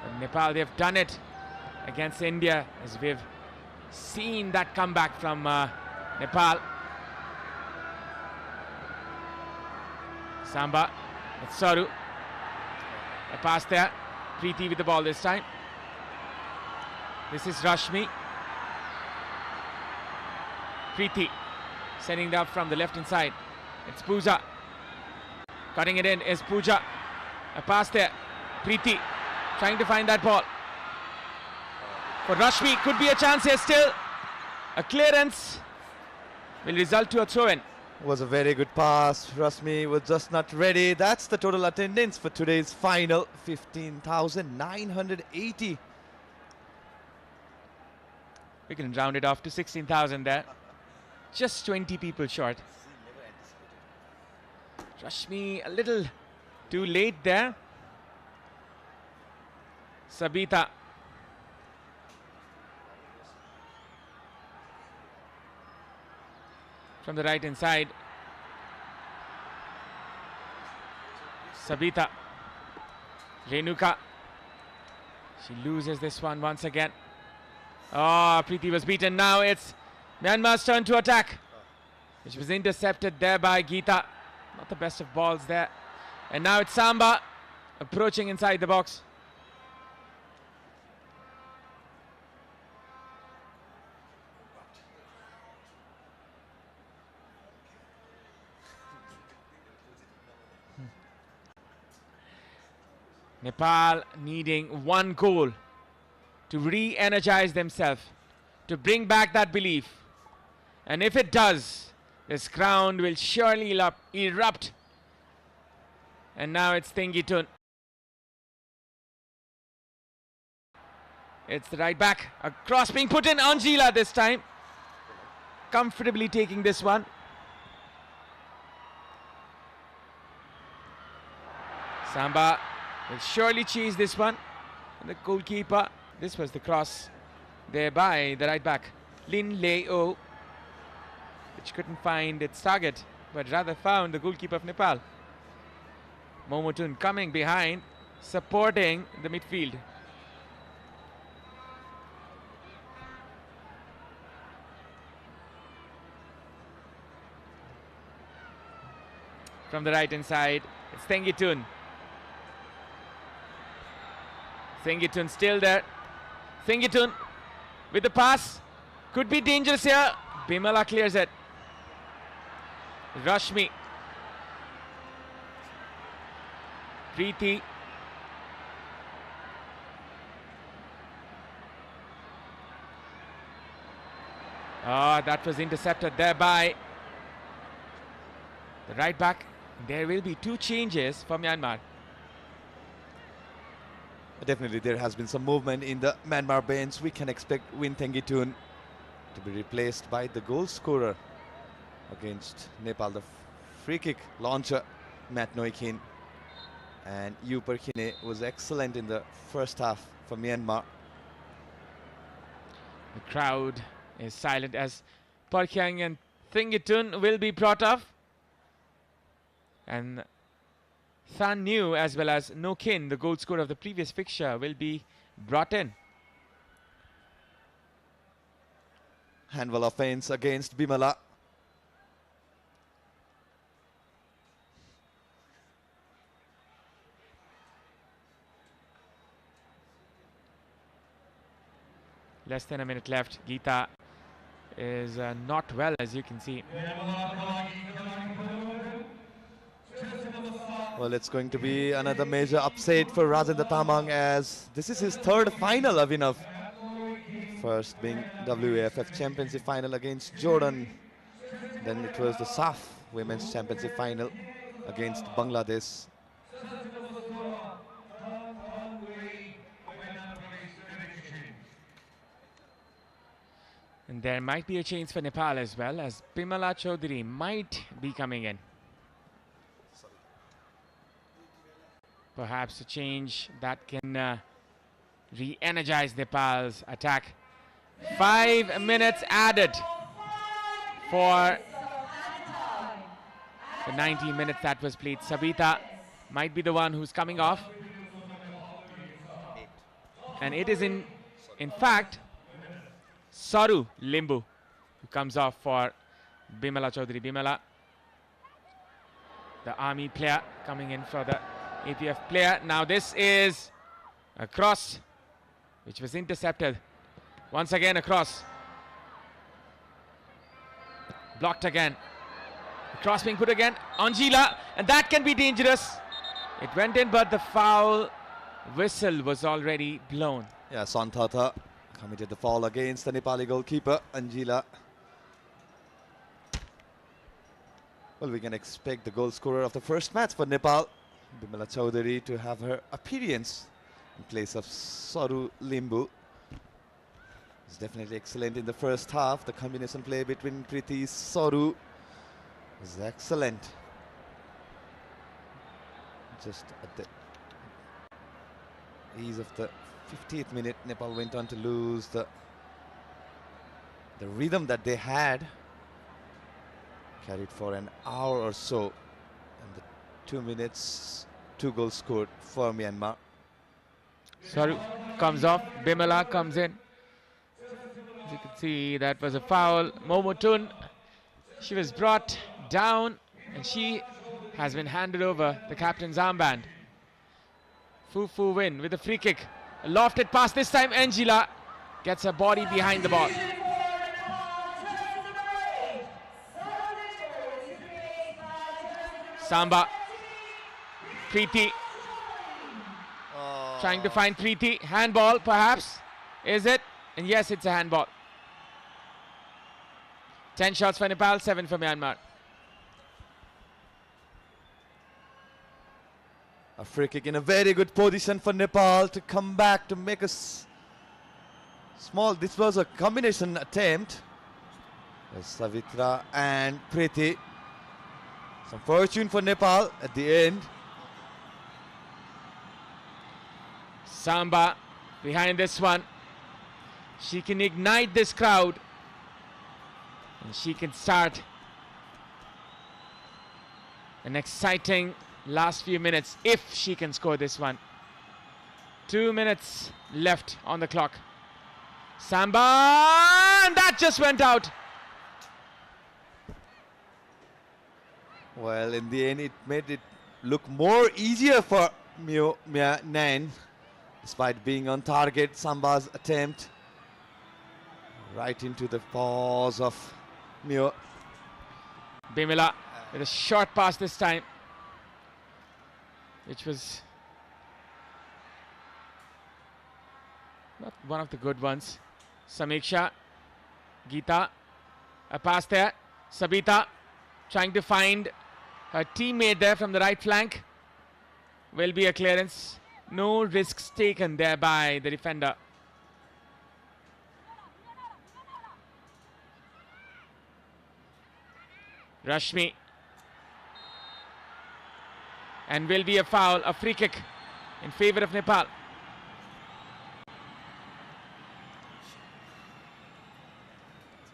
But Nepal, they've done it against India, as we've seen that comeback from Nepal. Samba, it's Saru. A pass there. Preeti with the ball this time. This is Rashmi. Preeti sending it up from the left hand side. It's Pooja. Cutting it in is Pooja. A pass there. Preeti trying to find that ball. For Rashmi, could be a chance here still. A clearance will result to a throw-in. Was a very good pass. Rashmi was just not ready. That's the total attendance for today's final, 15,980. We can round it off to 16,000 there. Just 20 people short. Rashmi a little too late there. Sabita. From the right hand side. Sabita. Renuka. She loses this one once again. Oh, Preeti was beaten. Now it's Myanmar's turn to attack, which was intercepted there by Geeta. Not the best of balls there. And now it's Samba approaching inside the box. Nepal needing one goal to re-energize themselves, to bring back that belief. And if it does, this crowd will surely erupt. And now it's Thengitun. It's the right back. A cross being put in. Anjila this time. Comfortably taking this one. Samba will surely chase this one. And the goalkeeper. This was the cross there by the right back, Lin Leo, which couldn't find its target, but rather found the goalkeeper of Nepal. Momotun coming behind, supporting the midfield. From the right hand side, it's Thengitun. Thengitun still there. Thengitun with the pass. Could be dangerous here. Bimala clears it. Rashmi. Preeti. That was intercepted there by the right back. There will be two changes for Myanmar. Definitely there has been some movement in the Myanmar bench. We can expect Win Thengitun to be replaced by the goal scorer against Nepal, the free kick launcher Matt Noikin. And Yu Perkine was excellent in the first half for Myanmar. The crowd is silent as Parkyang and Thengitun will be brought off. And Than New as well as No Kin, the goal scorer of the previous fixture, will be brought in. Handball offense against Bimala. Less than a minute left. Geeta is not well, as you can see. Well, it's going to be another major upset for Rajendra Tamang, as this is his third final, Abhinav. First being WAFF Championship final against Jordan. Then it was the SAF Women's Championship final against Bangladesh. And there might be a change for Nepal as well, as Bimala Chaudhary might be coming in. Perhaps a change that can re-energize Nepal's attack. 5 minutes added for the 90 minutes that was played. Sabita might be the one who's coming off. And it is in fact Saru Limbu who comes off for Bimala Chaudhary. Bimala, the army player, coming in for the APF player. Now this is a cross which was intercepted. Once again a cross. Blocked again. The cross being put again. Anjila, and that can be dangerous. It went in, but the foul whistle was already blown. Yeah, Santata committed the foul against the Nepali goalkeeper, Anjila. Well, we can expect the goal scorer of the first match for Nepal, Bimala Chaudhary, to have her appearance in place of Saru Limbu. It's definitely excellent in the first half. The combination play between Kriti Saru is excellent. Just at the ease of the 50th minute, Nepal went on to lose the rhythm that they had. Carried for an hour or so. And the 2 minutes, 2 goals scored for Myanmar. Saru comes off. Bimala comes in. As you can see, that was a foul. Momotun, she was brought down and she has been handed over the captain's armband. Fufu win with a free kick. A lofted pass this time. Angela gets her body behind the ball. Samba. Preeti. Trying to find Preeti. Handball perhaps. Is it? And yes, it's a handball. 10 shots for Nepal, 7 for Myanmar. A free kick in a very good position for Nepal to come back to make a small. This was a combination attempt. There's Savitra and Preeti. Some fortune for Nepal at the end. Samba behind this one. She can ignite this crowd. And she can start an exciting last few minutes if she can score this one. 2 minutes left on the clock. Samba, and that just went out. Well, in the end, it made it look more easier for Myanmar, despite being on target. Samba's attempt right into the paws of Myo. Bimala with a short pass this time, which was not one of the good ones. Samiksha, Geeta, a pass there. Sabita trying to find her teammate there from the right flank. Will be a clearance. No risks taken there by the defender. Rashmi. And will be a foul, a free kick in favor of Nepal.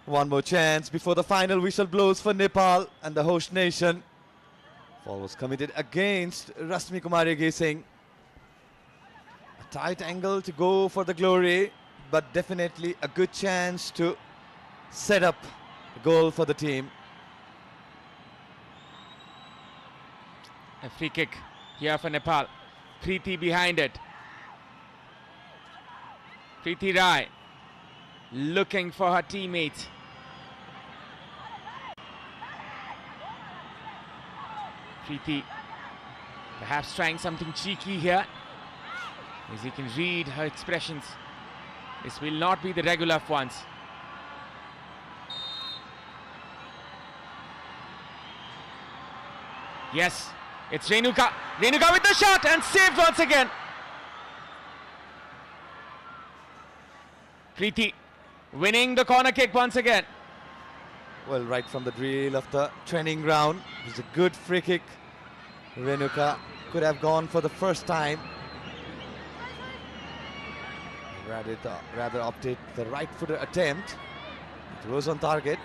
One more chance before the final whistle blows for Nepal and the host nation Foul was committed against Rasmi Kumari Gising. A tight angle to go for the glory, but definitely a good chance to set up a goal for the team. A free kick here for Nepal. Preeti behind it. Preeti Rai looking for her teammate. Preeti perhaps trying something cheeky here. As you can read her expressions, this will not be the regular ones. Yes, it's Renuka. Renuka with the shot and saved once again. Preeti winning the corner kick once again. Well, right from the drill of the training ground, it was a good free kick. Renuka could have gone for the first time. Rather opted the right-footed attempt. It was on target.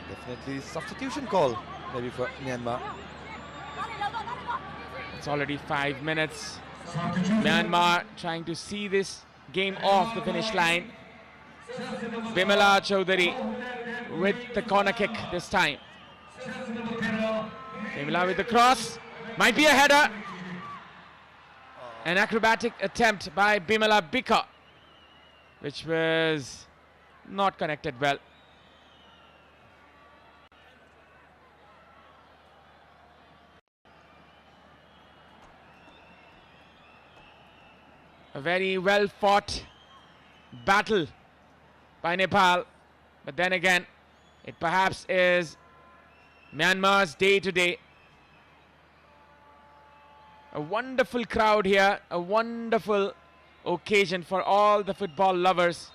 Definitely substitution call maybe for Myanmar. It's already 5 minutes. Myanmar trying to see this game off the finish line. Bimala Chaudhary with the corner kick this time. Bimala with the cross. Might be a header. An acrobatic attempt by Bimala Bika, which was not connected well. A very well fought battle by Nepal, but then again, it perhaps is Myanmar's day today. A wonderful crowd here, a wonderful occasion for all the football lovers.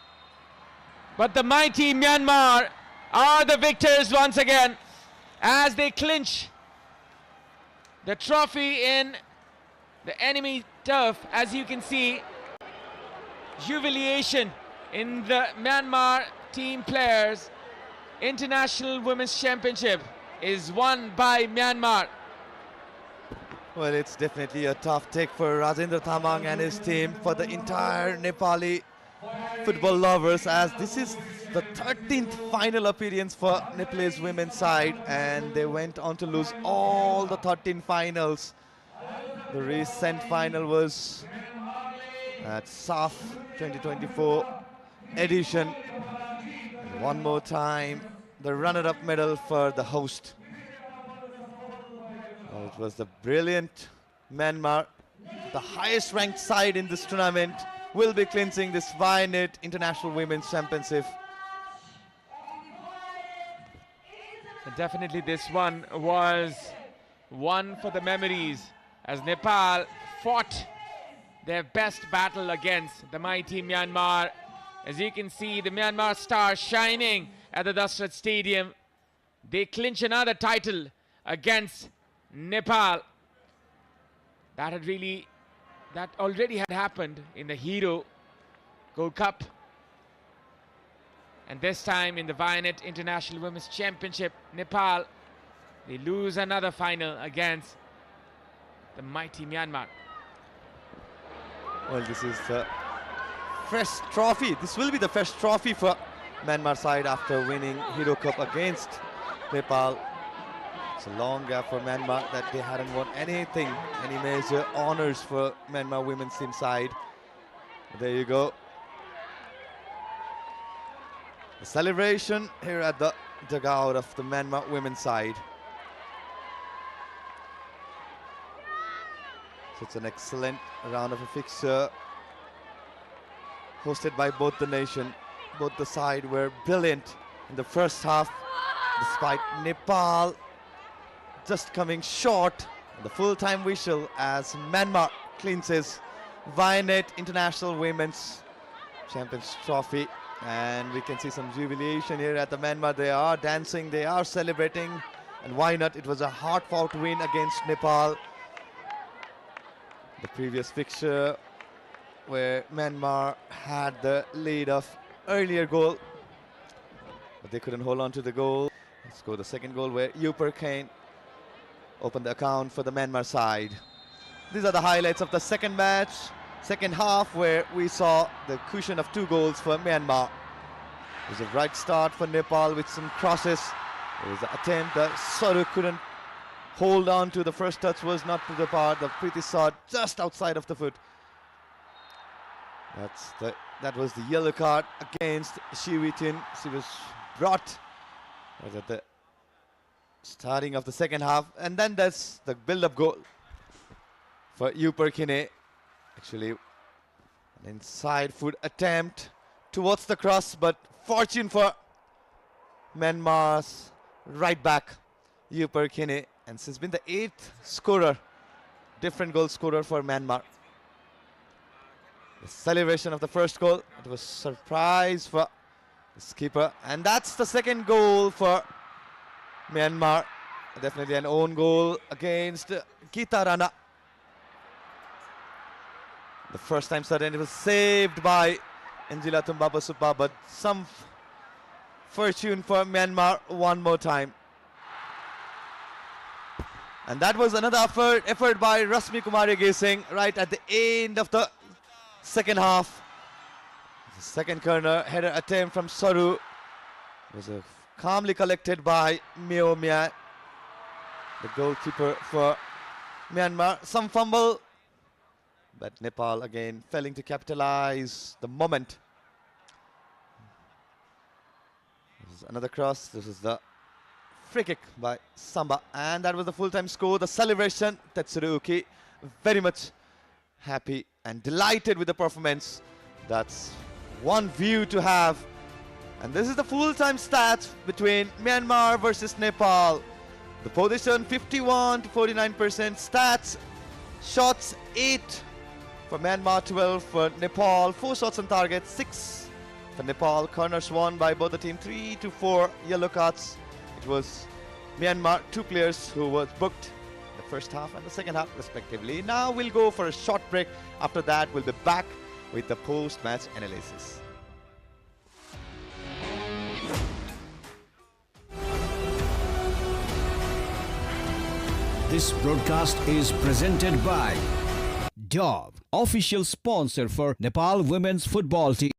But the mighty Myanmar are the victors once again as they clinch the trophy in the enemy turf. As you can see, jubilation in the Myanmar team players. International Women's Championship is won by Myanmar. Well, it's definitely a tough take for Rajendra Thamang and his team, for the entire Nepali football lovers, as this is the 13th final appearance for Nepalese women's side, and they went on to lose all the 13 finals. The recent final was at SAF 2024 edition. And one more time, the runner-up medal for the host. It was the brilliant Myanmar, the highest ranked side in this tournament, will be clinching this Vianet International Women's Championship. Definitely this one was one for the memories, as Nepal fought their best battle against the mighty Myanmar. As you can see, the Myanmar star shining at the Dasrat Stadium. They clinch another title against Nepal. That already had happened in the Hero Gold Cup, and this time in the Vianet International Women's Championship, Nepal, they lose another final against the mighty Myanmar. Well, this is the fresh trophy. This will be the fresh trophy for Myanmar side after winning Hero Cup against Nepal. It's a long gap for Myanmar that they hadn't won anything, any major honors for Myanmar women's team side. There you go. The celebration here at the dugout of the Myanmar women's side. So it's an excellent round of a fixture hosted by both the nation. Both the side were brilliant in the first half, despite Nepal just coming short in the full-time whistle as Myanmar clinches Vianet International Women's Champions Trophy. And we can see some jubilation here at the Myanmar. They are dancing, they are celebrating, and why not? It was a hard-fought win against Nepal. The previous fixture where Myanmar had the lead of earlier goal, but they couldn't hold on to the goal. Let's go the second goal where Yuper Kane open the account for the Myanmar side. These are the highlights of the second match, second half, where we saw the cushion of 2 goals for Myanmar. It was a right start for Nepal with some crosses. It was an attempt that Saru couldn't hold on to. The first touch was not to the part. The Preeti saw it just outside of the foot. That was the yellow card against Shiwitin. She was brought at the starting of the second half, and then that's the build-up goal for Yuperkine. Actually, an inside foot attempt towards the cross, but fortune for Myanmar's right back Yuperkine, and she's been the 8th scorer, different goal scorer for Myanmar. The celebration of the first goal, it was surprise for the skipper, and that's the second goal for Myanmar. Definitely an own goal against Gita Rana. The first time sudden it was saved by Angela Tumbaba, but some fortune for Myanmar one more time. And that was another effort by Rasmi Kumari Gesing right at the end of the second half. The second corner header attempt from Saru was calmly collected by Meo Mia, the goalkeeper for Myanmar. Some fumble, but Nepal again failing to capitalize the moment. This is another cross. This is the free kick by Samba, and that was the full-time score. The celebration, Tetsuro Uki very much happy and delighted with the performance. That's one view to have. And this is the full-time stats between Myanmar versus Nepal. The position 51 to 49%. Stats, shots 8 for Myanmar, 12 for Nepal. 4 shots on target, 6 for Nepal. Corners won by both the team, 3 to 4 yellow cards. It was Myanmar, 2 players who was booked the first half and the second half respectively. Now we'll go for a short break. After that, we'll be back with the post-match analysis. This broadcast is presented by Dove, official sponsor for Nepal women's football team.